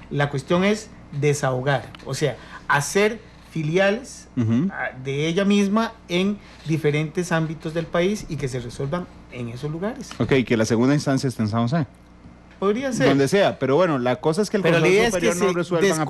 La cuestión es desahogar, o sea, hacer filiales de ella misma en diferentes ámbitos del país y que se resuelvan en esos lugares. Ok, que la segunda instancia esté en San José. Podría ser. Donde sea, pero bueno, la cosa es que el Consejo Superior no resuelva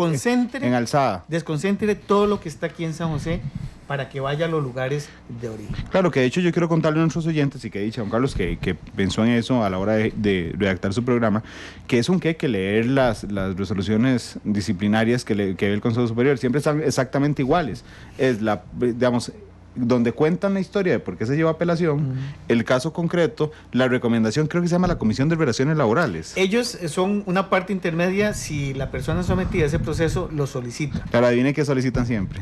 en alzada. Desconcentre todo lo que está aquí en San José para que vaya a los lugares de origen. Claro, que de hecho yo quiero contarle a nuestros oyentes, y que dicho don Carlos que pensó en eso a la hora de redactar su programa, que es que leer las resoluciones disciplinarias que ve el Consejo Superior, siempre están exactamente iguales. Es digamos, donde cuentan la historia de por qué se lleva apelación, el caso concreto, la recomendación, creo que se llama la Comisión de Relaciones Laborales. Ellos son una parte intermedia si la persona sometida a ese proceso lo solicita. Claro, adivinen qué solicitan siempre.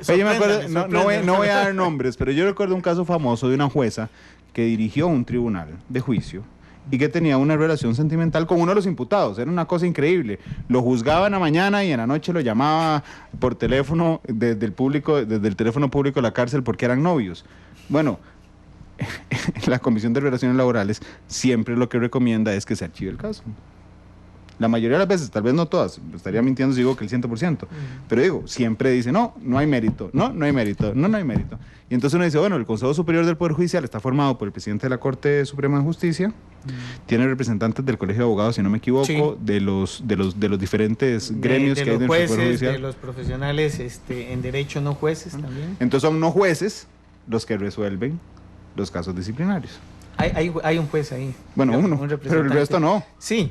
Yo me acuerdo, no voy a dar nombres, pero yo recuerdo un caso famoso de una jueza que dirigió un tribunal de juicio y que tenía una relación sentimental con uno de los imputados. Era una cosa increíble. Lo juzgaba en la mañana y en la noche lo llamaba por teléfono desde el teléfono público de la cárcel porque eran novios. Bueno, la Comisión de Relaciones Laborales siempre lo que recomienda es que se archive el caso. La mayoría de las veces, tal vez no todas, estaría mintiendo si digo que el 100%, pero digo, siempre dice, no hay mérito, no hay mérito. Y entonces uno dice, bueno, el Consejo Superior del Poder Judicial está formado por el presidente de la Corte Suprema de Justicia, tiene representantes del Colegio de Abogados, si no me equivoco, de los diferentes gremios que hay dentro del Poder Judicial. De los profesionales en derecho no jueces también. Entonces son no jueces los que resuelven los casos disciplinarios. Hay un juez ahí. Bueno, uno, pero el resto no. Sí.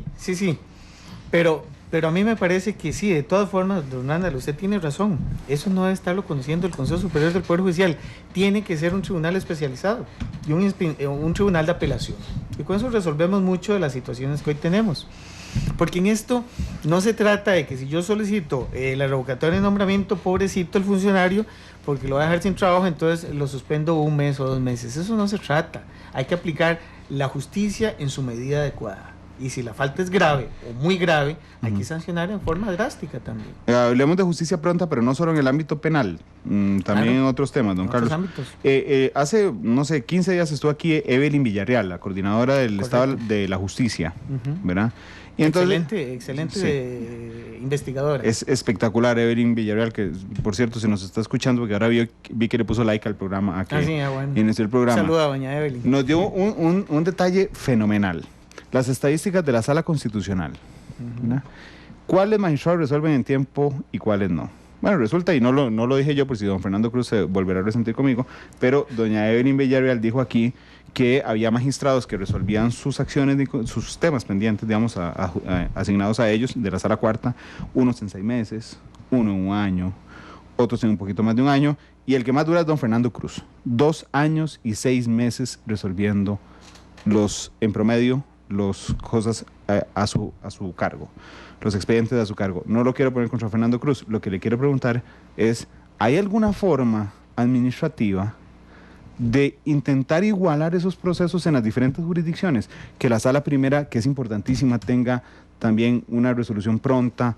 Pero a mí me parece que sí, de todas formas, don Randall, usted tiene razón. Eso no debe estarlo conociendo el Consejo Superior del Poder Judicial. Tiene que ser un tribunal especializado y un tribunal de apelación. Y con eso resolvemos mucho de las situaciones que hoy tenemos. Porque en esto no se trata de que si yo solicito la revocatoria de nombramiento, pobrecito el funcionario, porque lo voy a dejar sin trabajo, entonces lo suspendo 1 mes o 2 meses. Eso no se trata. Hay que aplicar la justicia en su medida adecuada. y si la falta es grave o muy grave, hay que sancionar en forma drástica también. Hablemos de justicia pronta, pero no solo en el ámbito penal, también en otros temas, don Carlos. Ámbitos. Hace, no sé, 15 días estuvo aquí Evelyn Villarreal, la coordinadora del Estado de la Justicia, ¿verdad? Y entonces, excelente investigadora. Es espectacular Evelyn Villarreal, que por cierto se nos está escuchando, porque ahora vi que le puso like al programa, bueno. inició el programa. Saluda, doña Evelyn. Nos dio un detalle fenomenal. Las estadísticas de la Sala Constitucional. ¿Cuáles magistrados resuelven en tiempo y cuáles no? Bueno, resulta, y no lo dije yo, por si don Fernando Cruz se volverá a resentir conmigo, pero doña Evelyn Villarreal dijo aquí que había magistrados que resolvían sus acciones, sus temas pendientes, digamos, asignados a ellos, de la Sala Cuarta, unos en 6 meses, uno en 1 año, otros en un poquito más de 1 año, y el que más dura es don Fernando Cruz, 2 años y 6 meses resolviendo en promedio, las cosas a su cargo, los expedientes a su cargo. No lo quiero poner contra Fernando Cruz, lo que le quiero preguntar es, ¿hay alguna forma administrativa de intentar igualar esos procesos en las diferentes jurisdicciones? Que la Sala Primera, que es importantísima, tenga también una resolución pronta,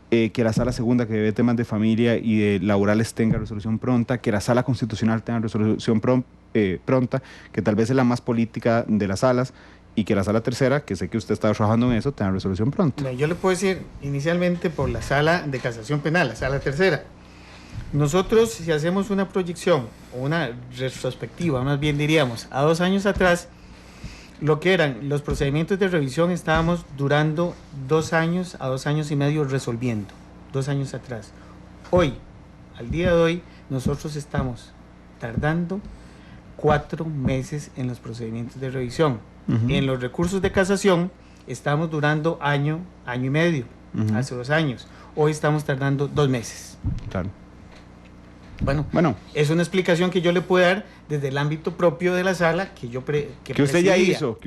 que la Sala Segunda, que debe temas de familia y de laborales, tenga resolución pronta, que la Sala Constitucional tenga resolución pronta, que tal vez es la más política de las salas, y que la Sala Tercera, que sé que usted está trabajando en eso, tenga resolución pronta. Yo le puedo decir inicialmente por la Sala de Casación Penal, la Sala Tercera. Nosotros, si hacemos una proyección o una retrospectiva, más bien diríamos, a 2 años atrás, lo que eran los procedimientos de revisión, estábamos durando 2 años a 2 años y medio resolviendo, 2 años atrás. Hoy, al día de hoy, nosotros estamos tardando 4 meses en los procedimientos de revisión. En los recursos de casación estamos durando año y medio, hace 2 años. Hoy estamos tardando 2 meses. Claro. Bueno, es una explicación que yo le puedo dar desde el ámbito propio de la sala que usted ya hizo,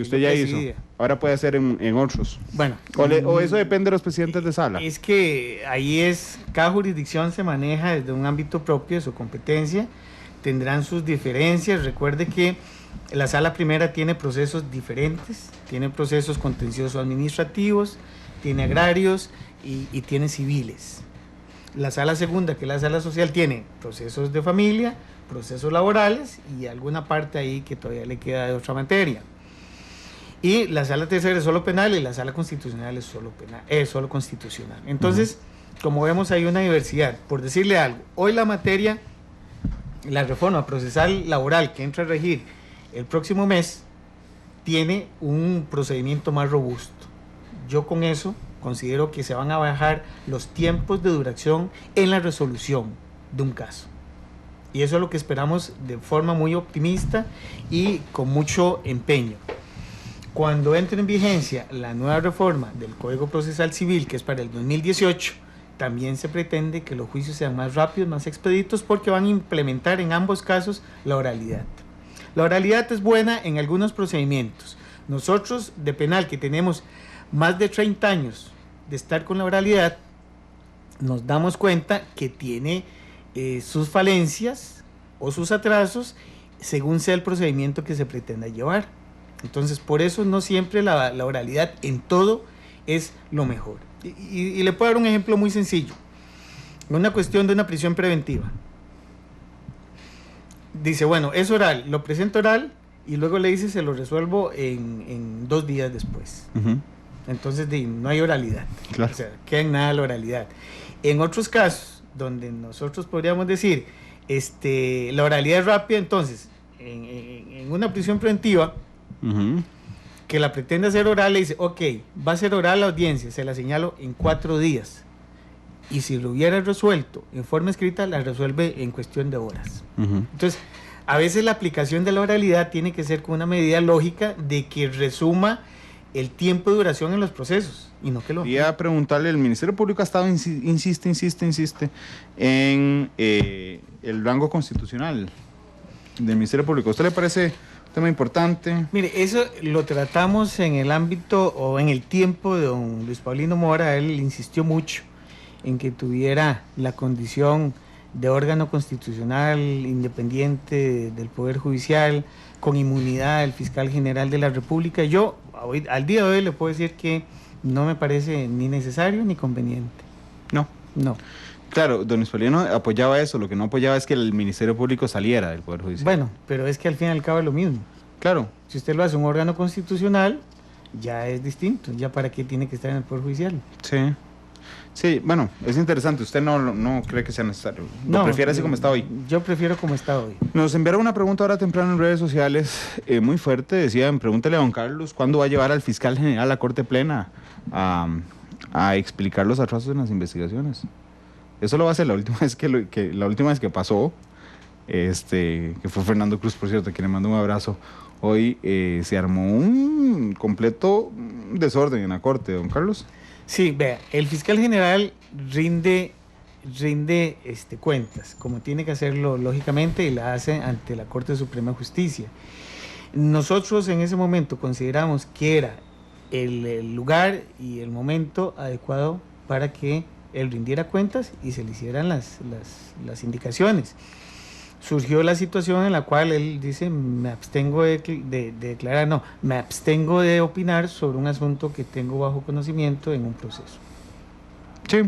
ahora puede hacer en otros. Bueno, o eso depende de los presidentes de sala. Es que ahí cada jurisdicción se maneja desde un ámbito propio de su competencia, tendrán sus diferencias. Recuerde que la Sala Primera tiene procesos diferentes, tiene procesos contenciosos administrativos, tiene agrarios y tiene civiles. La Sala Segunda, que es la Sala Social, tiene procesos de familia, procesos laborales y alguna parte ahí que todavía le queda de otra materia. Y la Sala Tercera es solo penal y la Sala Constitucional es solo constitucional. Entonces, como vemos, hay una diversidad. Por decirle algo, hoy la materia, la reforma procesal laboral que entra a regir el próximo mes, tiene un procedimiento más robusto. Yo con eso considero que se van a bajar los tiempos de duración en la resolución de un caso. Y eso es lo que esperamos de forma muy optimista y con mucho empeño. Cuando entre en vigencia la nueva reforma del Código Procesal Civil, que es para el 2018, también se pretende que los juicios sean más rápidos, más expeditos, porque van a implementar en ambos casos la oralidad. La oralidad es buena en algunos procedimientos. Nosotros de penal, que tenemos más de 30 años de estar con la oralidad, nos damos cuenta que tiene sus falencias o sus atrasos según sea el procedimiento que se pretenda llevar. Entonces, por eso no siempre la oralidad en todo es lo mejor. Y le puedo dar un ejemplo muy sencillo. Una cuestión de una prisión preventiva. Dice, bueno, es oral, lo presento oral y luego le dice se lo resuelvo en 2 días después. Entonces no hay oralidad. Claro. O sea, queda en nada la oralidad. En otros casos, donde nosotros podríamos decir, la oralidad es rápida, entonces, en una prisión preventiva, que la pretende hacer oral, le dice, ok, va a ser oral la audiencia, se la señalo en 4 días. Y si lo hubiera resuelto en forma escrita, la resuelve en cuestión de horas. Entonces, a veces la aplicación de la oralidad tiene que ser con una medida lógica de que resuma el tiempo de duración en los procesos y no que lo... Y a preguntarle, el Ministerio Público ha estado, insiste en el rango constitucional del Ministerio Público. ¿A usted le parece un tema importante? Mire, eso lo tratamos en el ámbito o en el tiempo de don Luis Paulino Mora. Él insistió mucho en que tuviera la condición de órgano constitucional independiente del Poder Judicial, con inmunidad del fiscal general de la República. Yo hoy, al día de hoy le puedo decir que no me parece ni necesario ni conveniente. No. Claro, don Hispaliano apoyaba eso, lo que no apoyaba es que el Ministerio Público saliera del Poder Judicial. Bueno, pero es que al fin y al cabo es lo mismo. Claro. Si usted lo hace un órgano constitucional, ya es distinto. Ya para qué tiene que estar en el Poder Judicial. Sí, bueno, es interesante. ¿Usted no cree que sea necesario? ¿Lo prefiere así como está hoy? Yo prefiero como está hoy. Nos enviaron una pregunta ahora temprano en redes sociales muy fuerte. Decían, pregúntele a don Carlos, ¿cuándo va a llevar al fiscal general a la Corte Plena a explicar los atrasos en las investigaciones? Eso lo va a hacer la última vez que pasó, que fue Fernando Cruz, por cierto, a quien le mando un abrazo. Hoy se armó un completo desorden en la Corte, don Carlos. Sí, vea, el fiscal general rinde cuentas, como tiene que hacerlo lógicamente, y la hace ante la Corte Suprema de Justicia. Nosotros en ese momento consideramos que era el lugar y el momento adecuado para que él rindiera cuentas y se le hicieran las indicaciones. Surgió la situación en la cual él dice, me abstengo me abstengo de opinar sobre un asunto que tengo bajo conocimiento en un proceso. Sí,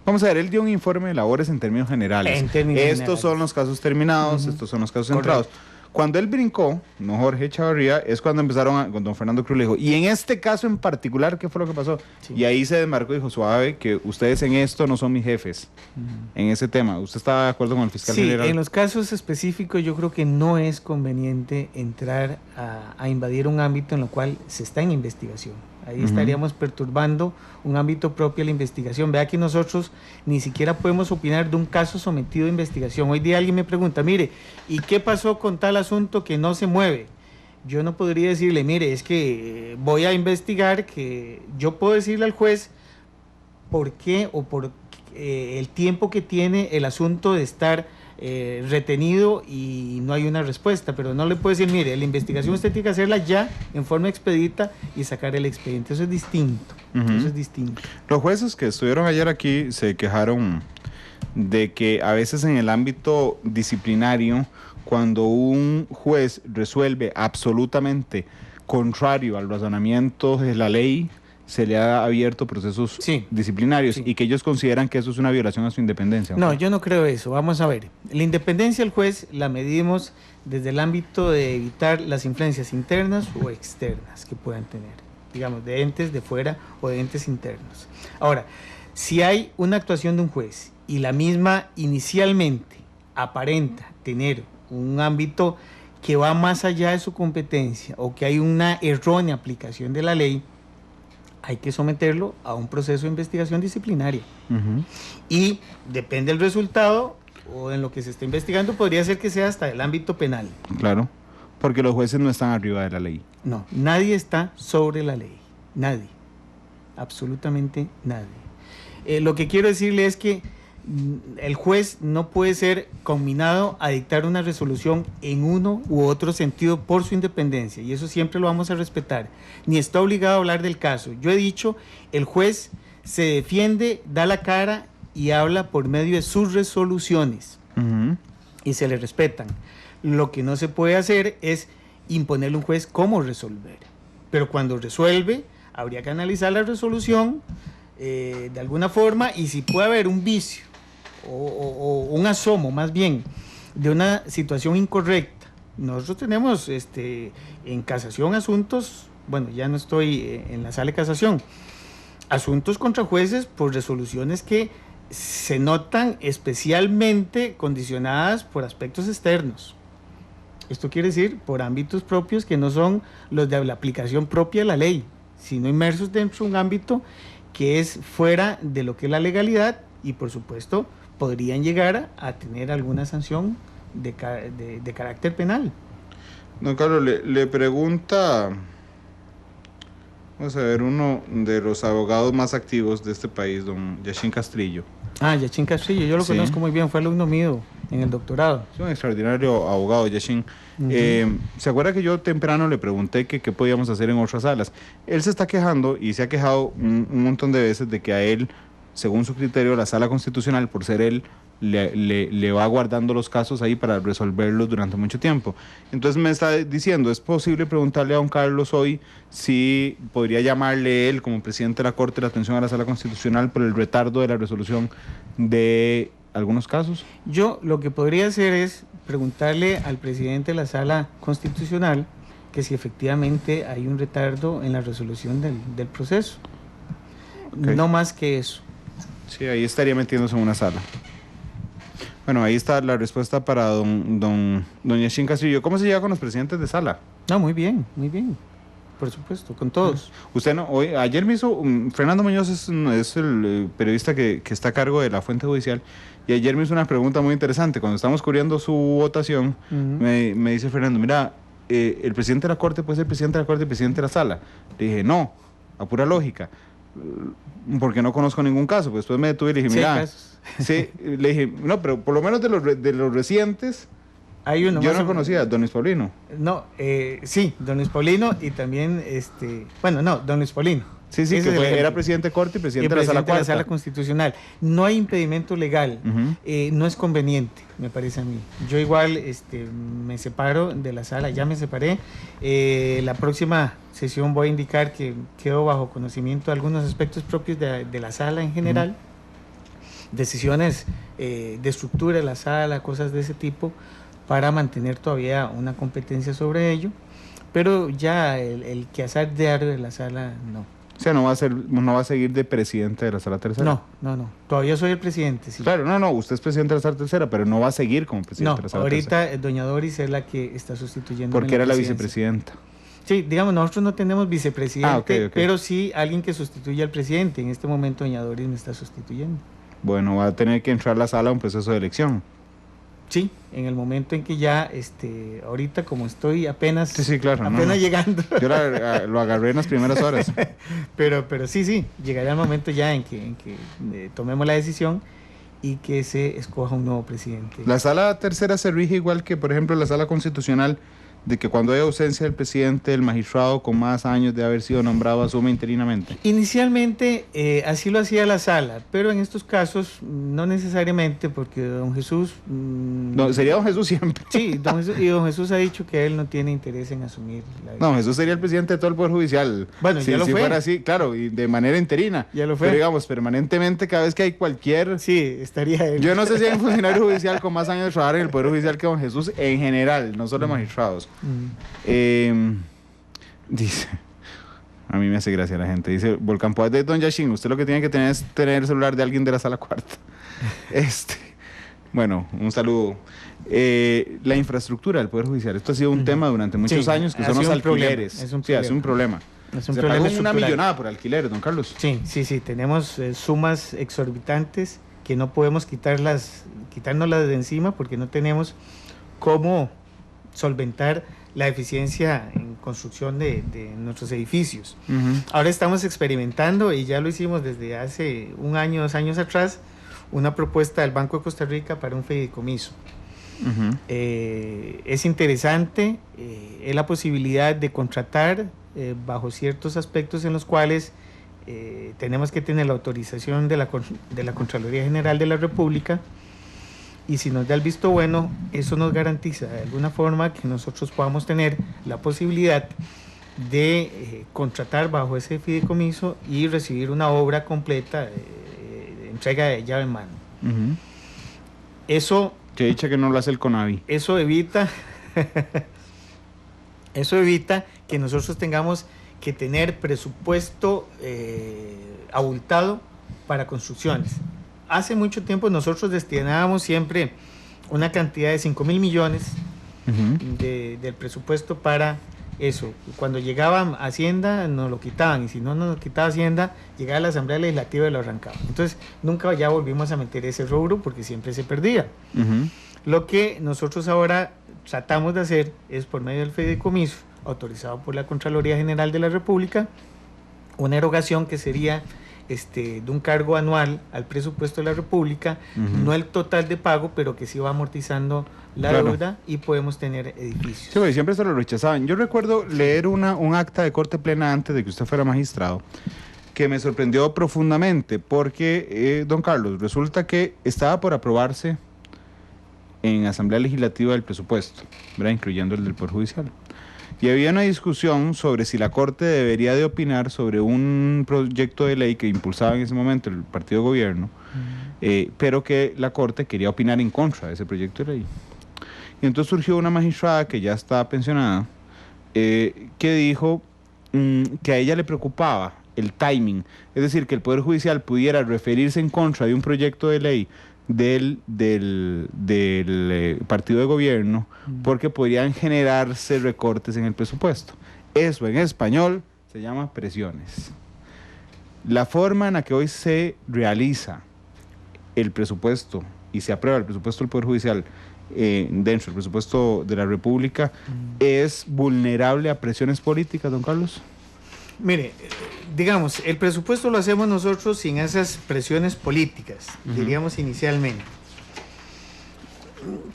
vamos a ver, él dio un informe de labores en términos generales. Estos son los casos terminados, estos son los casos centrados. Cuando él brincó, no Jorge Chavarría, es cuando empezaron con don Fernando Cruz, le dijo, y en este caso en particular, ¿qué fue lo que pasó? Sí. Y ahí se desmarcó y dijo, suave, que ustedes en esto no son mis jefes, en ese tema. ¿Usted está de acuerdo con el fiscal general? Sí, en los casos específicos yo creo que no es conveniente entrar a invadir un ámbito en el cual se está en investigación. Ahí estaríamos perturbando un ámbito propio de la investigación. Vea que nosotros ni siquiera podemos opinar de un caso sometido a investigación. Hoy día alguien me pregunta, mire, ¿y qué pasó con tal asunto que no se mueve? Yo no podría decirle, mire, es que voy a investigar, que yo puedo decirle al juez por qué o por el tiempo que tiene el asunto de estar retenido y no hay una respuesta, pero no le puedo decir, mire, la investigación usted tiene que hacerla ya en forma expedita y sacar el expediente. Eso es distinto. Eso es distinto. Los jueces que estuvieron ayer aquí se quejaron de que a veces en el ámbito disciplinario, cuando un juez resuelve absolutamente contrario al razonamiento de la ley, se le ha abierto procesos disciplinarios y que ellos consideran que eso es una violación a su independencia. No, yo no creo eso. Vamos a ver. La independencia del juez la medimos desde el ámbito de evitar las influencias internas o externas que puedan tener, digamos, de entes de fuera o de entes internos. Ahora, si hay una actuación de un juez y la misma inicialmente aparenta tener un ámbito que va más allá de su competencia o que hay una errónea aplicación de la ley, hay que someterlo a un proceso de investigación disciplinaria. Y depende del resultado o en lo que se está investigando, podría ser que sea hasta el ámbito penal. Claro, porque los jueces no están arriba de la ley. No, nadie está sobre la ley. Nadie. Absolutamente nadie. Lo que quiero decirle es que el juez no puede ser conminado a dictar una resolución en uno u otro sentido por su independencia, y eso siempre lo vamos a respetar, ni está obligado a hablar del caso. Yo he dicho, el juez se defiende, da la cara y habla por medio de sus resoluciones, y se le respetan. Lo que no se puede hacer es imponerle a un juez cómo resolver, pero cuando resuelve habría que analizar la resolución de alguna forma, y si puede haber un vicio o un asomo más bien de una situación incorrecta. Nosotros tenemos en casación asuntos, bueno, ya no estoy en la sala de casación, asuntos contra jueces por resoluciones que se notan especialmente condicionadas por aspectos externos. Esto quiere decir por ámbitos propios que no son los de la aplicación propia de la ley, sino inmersos dentro de un ámbito que es fuera de lo que es la legalidad, y por supuesto podrían llegar a tener alguna sanción de carácter penal. Don Carlos, le pregunta, vamos a ver, uno de los abogados más activos de este país, don Yachin Castrillo. Yachin Castrillo, yo lo conozco muy bien, fue alumno mío en el doctorado. Es un extraordinario abogado, Yachin. ¿Se acuerda que yo temprano le pregunté que qué podíamos hacer en otras salas? Él se está quejando y se ha quejado un montón de veces de que a él según su criterio, la Sala Constitucional, por ser él, le va guardando los casos ahí para resolverlos durante mucho tiempo. Entonces me está diciendo, ¿es posible preguntarle a don Carlos hoy si podría llamarle él como presidente de la Corte la atención a la Sala Constitucional por el retardo de la resolución de algunos casos? Yo lo que podría hacer es preguntarle al presidente de la Sala Constitucional que si efectivamente hay un retardo en la resolución del proceso. Okay. No más que eso. Sí, ahí estaría metiéndose en una sala. Bueno, ahí está la respuesta para doña Shin Castillo. ¿Cómo se lleva con los presidentes de sala? No, muy bien, por supuesto, con todos. Usted no, ayer me hizo, Fernando Muñoz es el periodista que está a cargo de la fuente judicial, y ayer me hizo una pregunta muy interesante. Cuando estamos cubriendo su votación, me dice Fernando, mira, el presidente de la Corte puede ser presidente de la Corte y presidente de la sala. Le dije, no, a pura lógica, porque no conozco ningún caso. Pues después me detuve y le dije, mira, sí, le dije, no, pero por lo menos de los recientes, hay uno yo no conocía, don Luis Paulino. No, sí, don Luis Paulino y también, don Luis Paulino. Sí, que era presidente de Corte y presidente de la Sala Cuarta. De la Sala Constitucional. No hay impedimento legal, no es conveniente, me parece a mí. Yo igual me separo de la sala, ya me separé. La próxima sesión voy a indicar que quedo bajo conocimiento de algunos aspectos propios de la sala en general, decisiones de estructura de la sala, cosas de ese tipo, para mantener todavía una competencia sobre ello, pero ya el quehacer diario de la sala no. O sea, no va a seguir de presidente de la Sala Tercera. No. Todavía soy el presidente, sí. Claro, no, usted es presidente de la Sala Tercera, pero no va a seguir como presidente de la Sala Tercera. Ahorita doña Doris es la que está sustituyendo. Porque era la vicepresidenta. Sí, digamos, nosotros no tenemos vicepresidente, okay. Pero sí alguien que sustituya al presidente. En este momento doña Doris me está sustituyendo. Bueno, va a tener que entrar a la sala a un proceso de elección. Sí, en el momento en que ya, ahorita como estoy apenas, claro, llegando. Yo lo agarré en las primeras horas. pero sí, llegará el momento ya en que tomemos la decisión y que se escoja un nuevo presidente. La Sala Tercera se rige igual que, por ejemplo, la Sala Constitucional, de que cuando hay ausencia del presidente, el magistrado con más años de haber sido nombrado asume interinamente. Inicialmente así lo hacía la sala, pero en estos casos no necesariamente, porque don Jesús... No, sería don Jesús siempre. Sí, don Jesús ha dicho que él no tiene interés en asumir No, Jesús sería el presidente de todo el Poder Judicial. Bueno, ya lo fue. Si fuera así, claro, y de manera interina. Ya lo fue. Pero digamos, permanentemente, cada vez que hay cualquier... Sí, estaría él. Yo no sé si hay un funcionario judicial con más años de trabajar en el Poder Judicial que don Jesús en general, no solo magistrados. Dice, a mí me hace gracia la gente, dice Volcán Poet de Don Yashin, usted lo que tiene que tener es tener el celular de alguien de la Sala Cuarta. Bueno, un saludo. La infraestructura del Poder Judicial, esto ha sido un tema durante muchos años, que son los alquileres. Es un problema. Es un problema. Una millonada por alquileres, don Carlos. Sí, tenemos sumas exorbitantes que no podemos quitárnoslas de encima porque no tenemos cómo solventar la eficiencia en construcción de nuestros edificios. Ahora estamos experimentando, y ya lo hicimos desde hace 1 año, 2 años atrás, una propuesta del Banco de Costa Rica para un fideicomiso. Es interesante, es la posibilidad de contratar bajo ciertos aspectos en los cuales tenemos que tener la autorización de la Contraloría General de la República. Y si nos da el visto bueno, eso nos garantiza de alguna forma que nosotros podamos tener la posibilidad de contratar bajo ese fideicomiso y recibir una obra completa, entrega de llave en mano. Eso... Que dicha que no lo hace el CONAVI. Eso evita que nosotros tengamos que tener presupuesto abultado para construcciones. Hace mucho tiempo nosotros destinábamos siempre una cantidad de 5.000 millones del presupuesto para eso. Cuando llegaba Hacienda nos lo quitaban, y si no nos lo quitaba Hacienda, llegaba a la Asamblea Legislativa y lo arrancaban. Entonces nunca ya volvimos a meter ese rubro porque siempre se perdía. Lo que nosotros ahora tratamos de hacer es, por medio del fideicomiso autorizado por la Contraloría General de la República, una erogación que sería de un cargo anual al presupuesto de la República, no el total de pago, pero que sí va amortizando la deuda y podemos tener edificios. Sí, siempre se lo rechazaban. Yo recuerdo leer un acta de corte plena antes de que usted fuera magistrado, que me sorprendió profundamente, porque, don Carlos, resulta que estaba por aprobarse en Asamblea Legislativa el presupuesto, ¿verdad?, incluyendo el del Poder Judicial. Y había una discusión sobre si la Corte debería de opinar sobre un proyecto de ley que impulsaba en ese momento el partido de gobierno, pero que la Corte quería opinar en contra de ese proyecto de ley. Y entonces surgió una magistrada que ya está pensionada, que dijo que a ella le preocupaba el timing, es decir, que el Poder Judicial pudiera referirse en contra de un proyecto de ley del partido de gobierno, porque podrían generarse recortes en el presupuesto. Eso en español se llama presiones. La forma en la que hoy se realiza el presupuesto y se aprueba el presupuesto del Poder Judicial dentro del presupuesto de la República es vulnerable a presiones políticas, don Carlos. Mire, digamos, el presupuesto lo hacemos nosotros sin esas presiones políticas, diríamos inicialmente.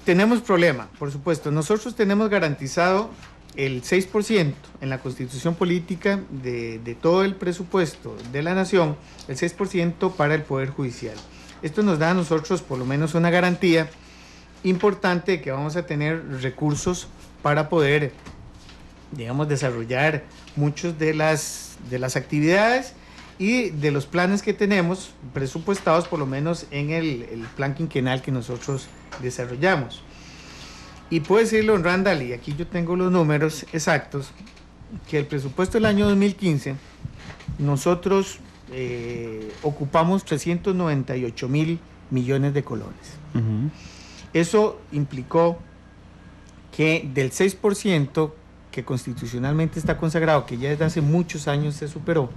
Tenemos problema, por supuesto. Nosotros tenemos garantizado el 6% en la Constitución Política de todo el presupuesto de la Nación, el 6% para el Poder Judicial. Esto nos da a nosotros por lo menos una garantía importante de que vamos a tener recursos para poder, digamos, desarrollar muchas de las actividades y de los planes que tenemos presupuestados, por lo menos en el plan quinquenal que nosotros desarrollamos. Y puedo decirlo, Randall, y aquí yo tengo los números exactos, que el presupuesto del año 2015, nosotros ocupamos 398.000 millones de colones. Eso implicó que del 6% que constitucionalmente está consagrado, que ya desde hace muchos años se superó,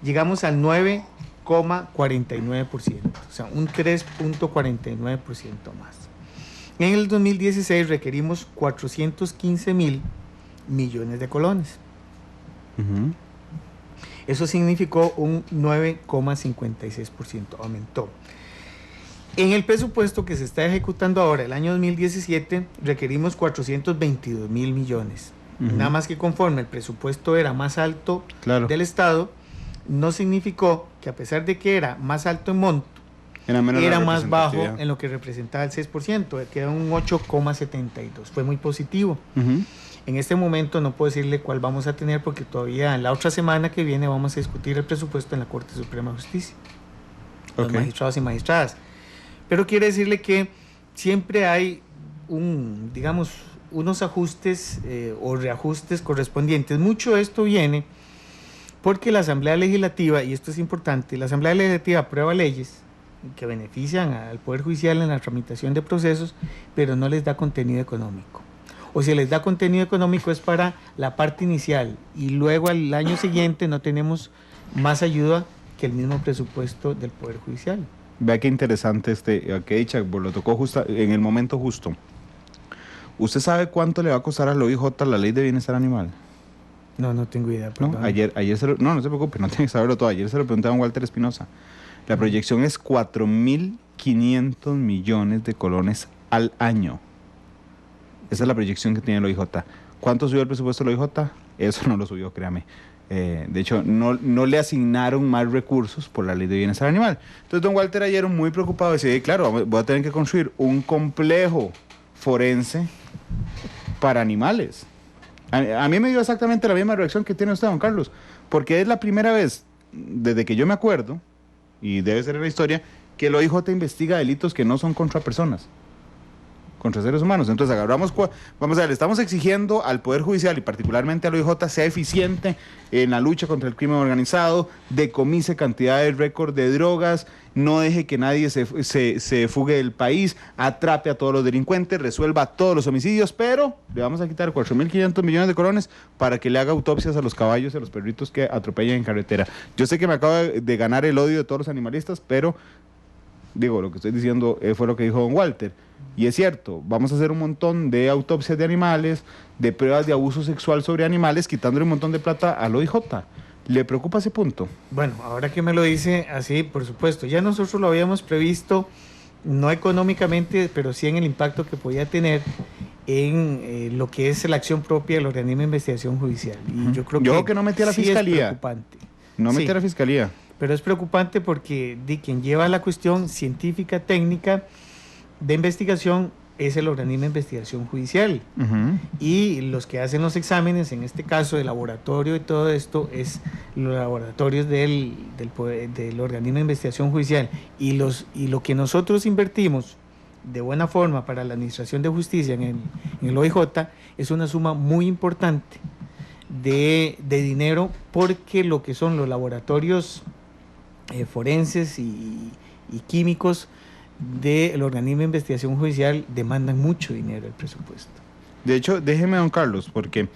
llegamos al 9,49%, o sea, un 3,49% más. En el 2016 requerimos 415.000 millones de colones. Eso significó un 9,56%, aumentó. En el presupuesto que se está ejecutando ahora, el año 2017, requerimos 422.000 millones. Nada más que conforme el presupuesto era más alto del Estado, no significó que a pesar de que era más alto en monto, era más bajo en lo que representaba el 6%, que era un 8,72. Fue muy positivo. En este momento no puedo decirle cuál vamos a tener, porque todavía en la otra semana que viene vamos a discutir el presupuesto en la Corte Suprema de Justicia, los magistrados y magistradas. Pero quiere decirle que siempre hay unos ajustes o reajustes correspondientes. Mucho de esto viene porque la Asamblea Legislativa, y esto es importante, la Asamblea Legislativa aprueba leyes que benefician al Poder Judicial en la tramitación de procesos, pero no les da contenido económico. O si les da contenido económico es para la parte inicial, y luego al año siguiente no tenemos más ayuda que el mismo presupuesto del Poder Judicial. Vea qué interesante que dicha, lo tocó justo en el momento justo. ¿Usted sabe cuánto le va a costar al OIJ la ley de bienestar animal? No tengo idea. No, ayer no se preocupe, no tiene que saberlo todo. Ayer se lo pregunté a don Walter Espinosa. La proyección es 4.500 millones de colones al año. Esa es la proyección que tiene el OIJ. ¿Cuánto subió el presupuesto del OIJ? Eso no lo subió, créame. De hecho, no le asignaron más recursos por la ley de bienestar animal. Entonces, don Walter ayer muy preocupado decía, claro, voy a tener que construir un complejo forense para animales. A mí me dio exactamente la misma reacción que tiene usted, don Carlos, porque es la primera vez desde que yo me acuerdo, y debe ser en la historia, que el OIJ investiga delitos que no son contra personas, contra seres humanos. Entonces vamos a ver, le estamos exigiendo al Poder Judicial y particularmente al OIJ sea eficiente en la lucha contra el crimen organizado, decomise cantidades récord de drogas, no deje que nadie se fugue del país, atrape a todos los delincuentes, resuelva todos los homicidios, pero le vamos a quitar 4.500 millones de colones para que le haga autopsias a los caballos y a los perritos que atropellan en carretera. Yo sé que me acaba de ganar el odio de todos los animalistas, pero digo, lo que estoy diciendo fue lo que dijo don Walter. Y es cierto, vamos a hacer un montón de autopsias de animales, de pruebas de abuso sexual sobre animales, quitándole un montón de plata al OIJ. ¿Le preocupa ese punto? Bueno, ahora que me lo dice así, por supuesto, ya nosotros lo habíamos previsto, no económicamente, pero sí en el impacto que podía tener en lo que es la acción propia del organismo de investigación judicial. Y yo creo que no metí a la sí fiscalía. Es preocupante. no Sí. meter a fiscalía. Pero es preocupante porque quien lleva la cuestión científica, técnica de investigación es el organismo de investigación judicial. Ujú. Y los que hacen los exámenes, en este caso el laboratorio y todo esto, es los laboratorios del organismo de investigación judicial. Y lo que nosotros invertimos de buena forma para la administración de justicia en el OIJ es una suma muy importante de dinero, porque lo que son los laboratorios forenses y químicos del organismo de investigación judicial demandan mucho dinero del presupuesto. De hecho, déjeme, don Carlos, porque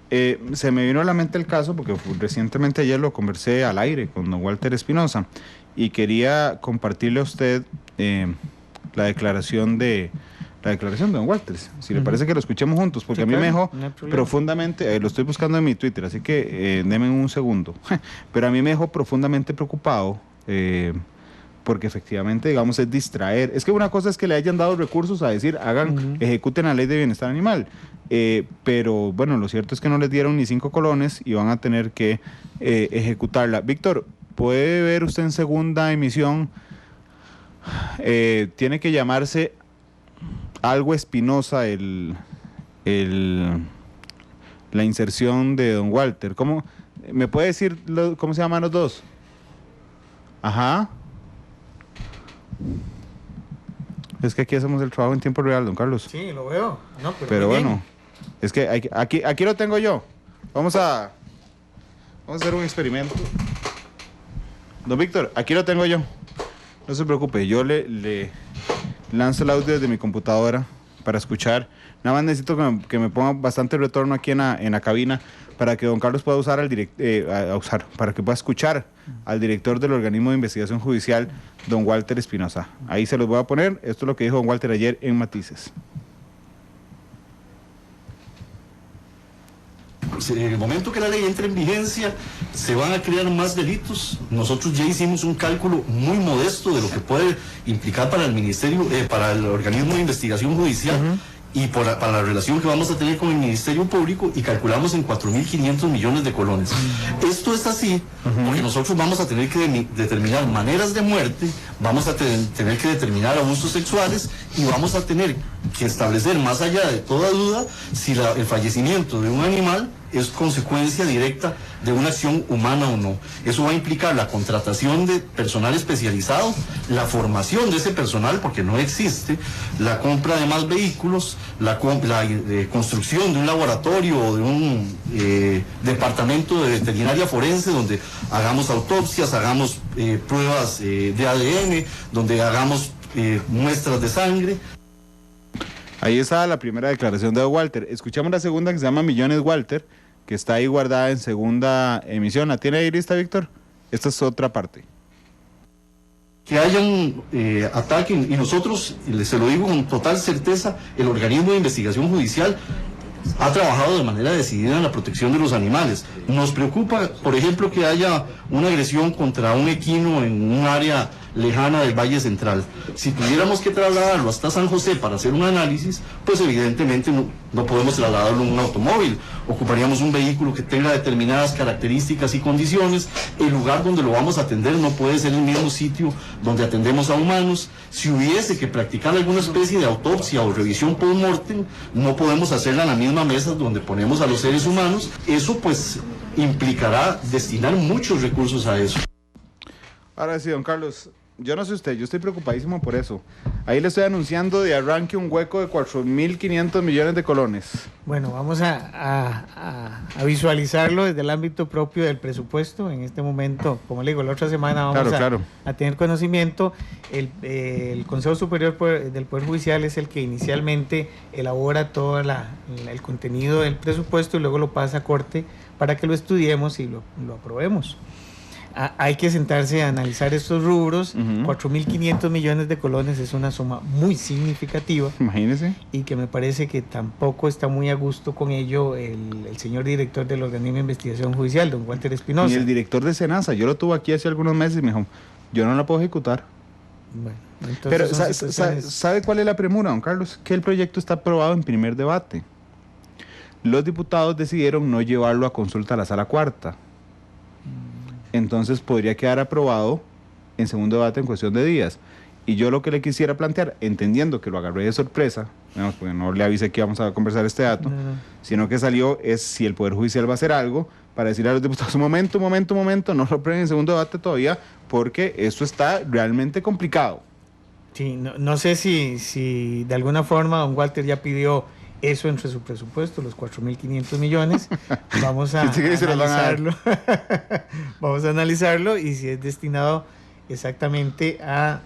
se me vino a la mente el caso, porque recientemente ayer lo conversé al aire con don Walter Espinosa y quería compartirle a usted la declaración de don Walter, si le parece que lo escuchemos juntos, porque Sí, a mí me claro, dejó no hay problema. profundamente, lo estoy buscando en mi Twitter, así que denme un segundo, pero a mí me dejó profundamente preocupado, porque efectivamente, digamos, es distraer. Es que una cosa es que le hayan dado recursos a decir, ejecuten la ley de bienestar animal, pero bueno, lo cierto es que no les dieron ni 5 colones y van a tener que ejecutarla. Víctor, ¿puede ver usted en segunda emisión? Tiene que llamarse algo Espinosa la inserción de don Walter. ¿Cómo? ¿Me puede decir cómo se llaman los dos? Ajá. Es que aquí hacemos el trabajo en tiempo real, don Carlos. Sí, lo veo. No, Pero muy bien. bueno, es que aquí lo tengo yo. Vamos a hacer un experimento. Don Víctor, aquí lo tengo yo. No se preocupe, yo le lanzo el audio desde mi computadora para escuchar. Nada más necesito que me ponga bastante retorno aquí en la cabina para que don Carlos pueda para que pueda escuchar al director del organismo de investigación judicial, don Walter Espinosa. Ahí se los voy a poner. Esto es lo que dijo don Walter ayer en Matices. En el momento que la ley entre en vigencia, se van a crear más delitos. Nosotros ya hicimos un cálculo muy modesto de lo que puede implicar para el ministerio, para el organismo de investigación judicial y para la relación que vamos a tener con el Ministerio Público, y calculamos en 4.500 millones de colones. Esto es así porque nosotros vamos a tener que determinar maneras de muerte, vamos a tener que determinar abusos sexuales y vamos a tener que establecer, más allá de toda duda, si el fallecimiento de un animal es consecuencia directa de una acción humana o no. Eso va a implicar la contratación de personal especializado, la formación de ese personal, porque no existe, la compra de más vehículos, la construcción de un laboratorio o de un departamento de veterinaria forense donde hagamos autopsias, hagamos pruebas de ADN, donde hagamos muestras de sangre. Ahí está la primera declaración de don Walter. Escuchamos la segunda, que se llama Millones Walter, que está ahí guardada en segunda emisión. ¿La tiene ahí lista, Víctor? Esta es otra parte. Que haya un ataque, y nosotros, se lo digo con total certeza, el organismo de investigación judicial ha trabajado de manera decidida en la protección de los animales. Nos preocupa, por ejemplo, que haya una agresión contra un equino en un área lejana del Valle Central. Si tuviéramos que trasladarlo hasta San José para hacer un análisis, pues evidentemente no podemos trasladarlo en un automóvil. Ocuparíamos un vehículo que tenga determinadas características y condiciones. El lugar donde lo vamos a atender no puede ser el mismo sitio donde atendemos a humanos. Si hubiese que practicar alguna especie de autopsia o revisión post-mortem, no podemos hacerla en la misma mesa donde ponemos a los seres humanos. Eso pues implicará destinar muchos recursos a eso. Ahora sí, don Carlos, yo no sé usted, yo estoy preocupadísimo por eso. Ahí le estoy anunciando de arranque un hueco de 4.500 millones de colones. Bueno, vamos a visualizarlo desde el ámbito propio del presupuesto. En este momento, como le digo, la otra semana vamos a tener conocimiento. El Consejo Superior del Poder Judicial es el que inicialmente elabora todo el contenido del presupuesto y luego lo pasa a Corte para que lo estudiemos y lo aprobemos. Hay que sentarse a analizar estos rubros. 4.500 millones de colones es una suma muy significativa. Imagínese. Y que me parece que tampoco está muy a gusto con ello el señor director del organismo de investigación judicial, don Walter Espinosa. Y el director de Senasa, yo lo tuve aquí hace algunos meses y me dijo, yo no la puedo ejecutar. Bueno, pero ¿sabe cuál es la premura, don Carlos? Que el proyecto está aprobado en primer debate. Los diputados decidieron no llevarlo a consulta a la sala cuarta. entonces podría quedar aprobado en segundo debate en cuestión de días. Y yo lo que le quisiera plantear, entendiendo que lo agarré de sorpresa, digamos, porque no le avisé que íbamos a conversar este dato, sino que salió, es si el Poder Judicial va a hacer algo para decirle a los diputados, un momento, no lo aprueben en segundo debate todavía, porque esto está realmente complicado. Sí, no sé si de alguna forma don Walter ya pidió eso entre su presupuesto, los 4.500 millones. Vamos a analizarlo. Vamos a analizarlo y si es destinado exactamente a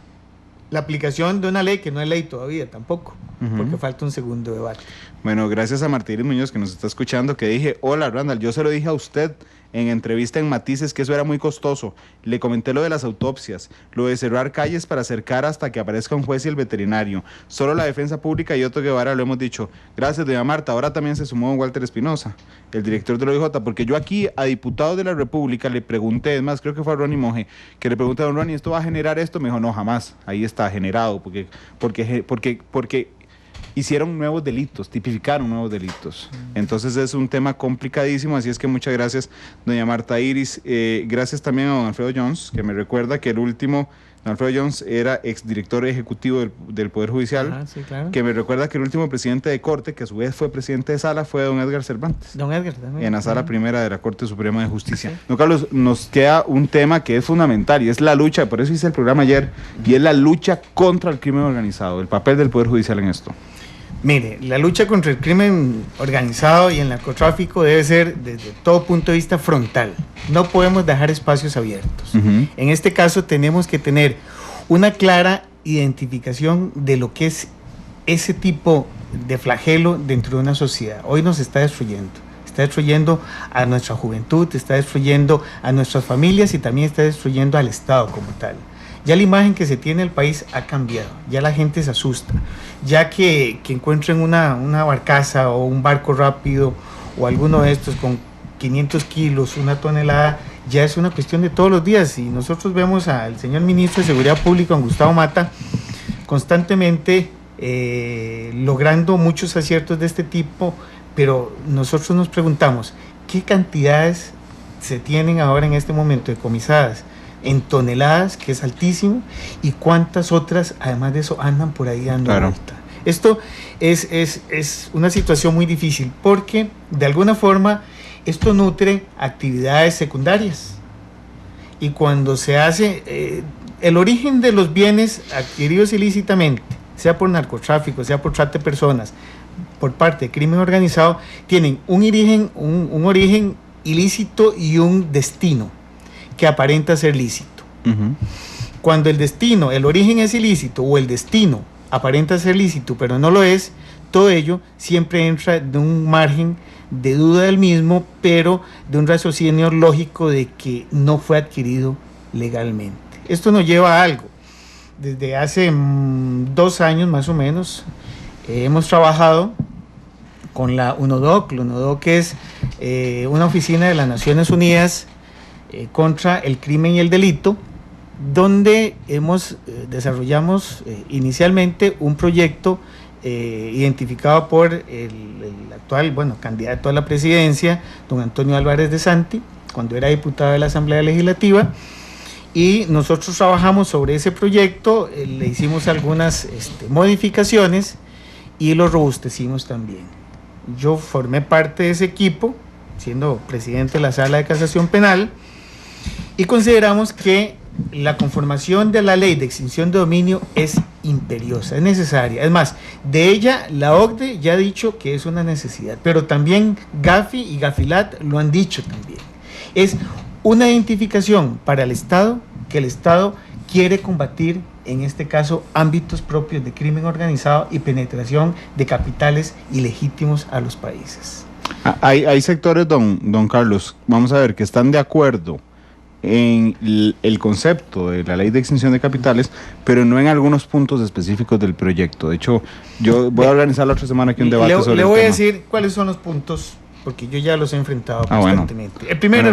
la aplicación de una ley que no es ley todavía tampoco, porque falta un segundo debate. Bueno, gracias a Martínez Muñoz que nos está escuchando, que dije, hola Randall, yo se lo dije a usted en entrevista en Matices que eso era muy costoso. Le comenté lo de las autopsias, lo de cerrar calles para acercar hasta que aparezca un juez y el veterinario. Solo la defensa pública y Otto Guevara lo hemos dicho. Gracias, doña Marta. Ahora también se sumó don Walter Espinosa, el director de la OIJ, porque yo aquí a diputados de la República le pregunté, es más, creo que fue a Ronnie Moje, que le pregunté a don Ronnie, ¿esto va a generar esto? Me dijo, no, jamás. Ahí está generado, porque hicieron nuevos delitos, tipificaron nuevos delitos. Entonces es un tema complicadísimo, así es que muchas gracias, doña Marta Iris. Gracias también a don Alfredo Jones, que me recuerda que el último, don Alfredo Jones era exdirector ejecutivo del Poder Judicial, Sí, claro. que me recuerda que el último presidente de Corte, que a su vez fue presidente de Sala, fue don Edgar Cervantes. Don Edgar también. En la Sala Primera de la Corte Suprema de Justicia. Sí. Don Carlos, nos queda un tema que es fundamental y es la lucha, por eso hice el programa ayer, y es la lucha contra el crimen organizado, el papel del Poder Judicial en esto. Mire, la lucha contra el crimen organizado y el narcotráfico debe ser desde todo punto de vista frontal. No podemos dejar espacios abiertos. En este caso tenemos que tener una clara identificación de lo que es ese tipo de flagelo dentro de una sociedad. Hoy nos está destruyendo a nuestra juventud, está destruyendo a nuestras familias y también está destruyendo al Estado como tal. Ya la imagen que se tiene del país ha cambiado, ya la gente se asusta, ya que encuentren una barcaza o un barco rápido o alguno de estos con 500 kilos, una tonelada, ya es una cuestión de todos los días. Y nosotros vemos al señor ministro de Seguridad Pública, don Gustavo Mata, constantemente logrando muchos aciertos de este tipo, pero nosotros nos preguntamos, ¿qué cantidades se tienen ahora en este momento decomisadas? En toneladas, que es altísimo, y cuántas otras, además de eso, andan por ahí dando vuelta. Esto es una situación muy difícil, porque de alguna forma esto nutre actividades secundarias. Y cuando se hace el origen de los bienes adquiridos ilícitamente, sea por narcotráfico, sea por trata de personas, por parte de crimen organizado, tienen un origen ilícito y un destino que aparenta ser lícito. Cuando el origen es ilícito o el destino aparenta ser lícito pero no lo es, todo ello siempre entra de un margen de duda del mismo, pero de un raciocinio lógico de que no fue adquirido legalmente. Esto nos lleva a algo. Desde hace 2 años más o menos hemos trabajado con la UNODOC. La UNODOC es una oficina de las Naciones Unidas contra el crimen y el delito, donde desarrollamos inicialmente un proyecto identificado por el actual candidato a la presidencia, don Antonio Álvarez de Santi, cuando era diputado de la Asamblea Legislativa, y nosotros trabajamos sobre ese proyecto, le hicimos algunas modificaciones y lo robustecimos también. Yo formé parte de ese equipo, siendo presidente de la Sala de Casación Penal, y consideramos que la conformación de la ley de extinción de dominio es imperiosa, es necesaria. Es más, de ella la OCDE ya ha dicho que es una necesidad, pero también Gafi y Gafilat lo han dicho también. Es una identificación para el Estado, que el Estado quiere combatir, en este caso, ámbitos propios de crimen organizado y penetración de capitales ilegítimos a los países. Hay sectores, don Carlos, vamos a ver, que están de acuerdo en el concepto de la ley de extinción de capitales, pero no en algunos puntos específicos del proyecto. De hecho, yo voy a organizar la otra semana aquí un debate sobre el tema. Le voy a decir cuáles son los puntos, porque yo ya los he enfrentado constantemente. Bueno. El primero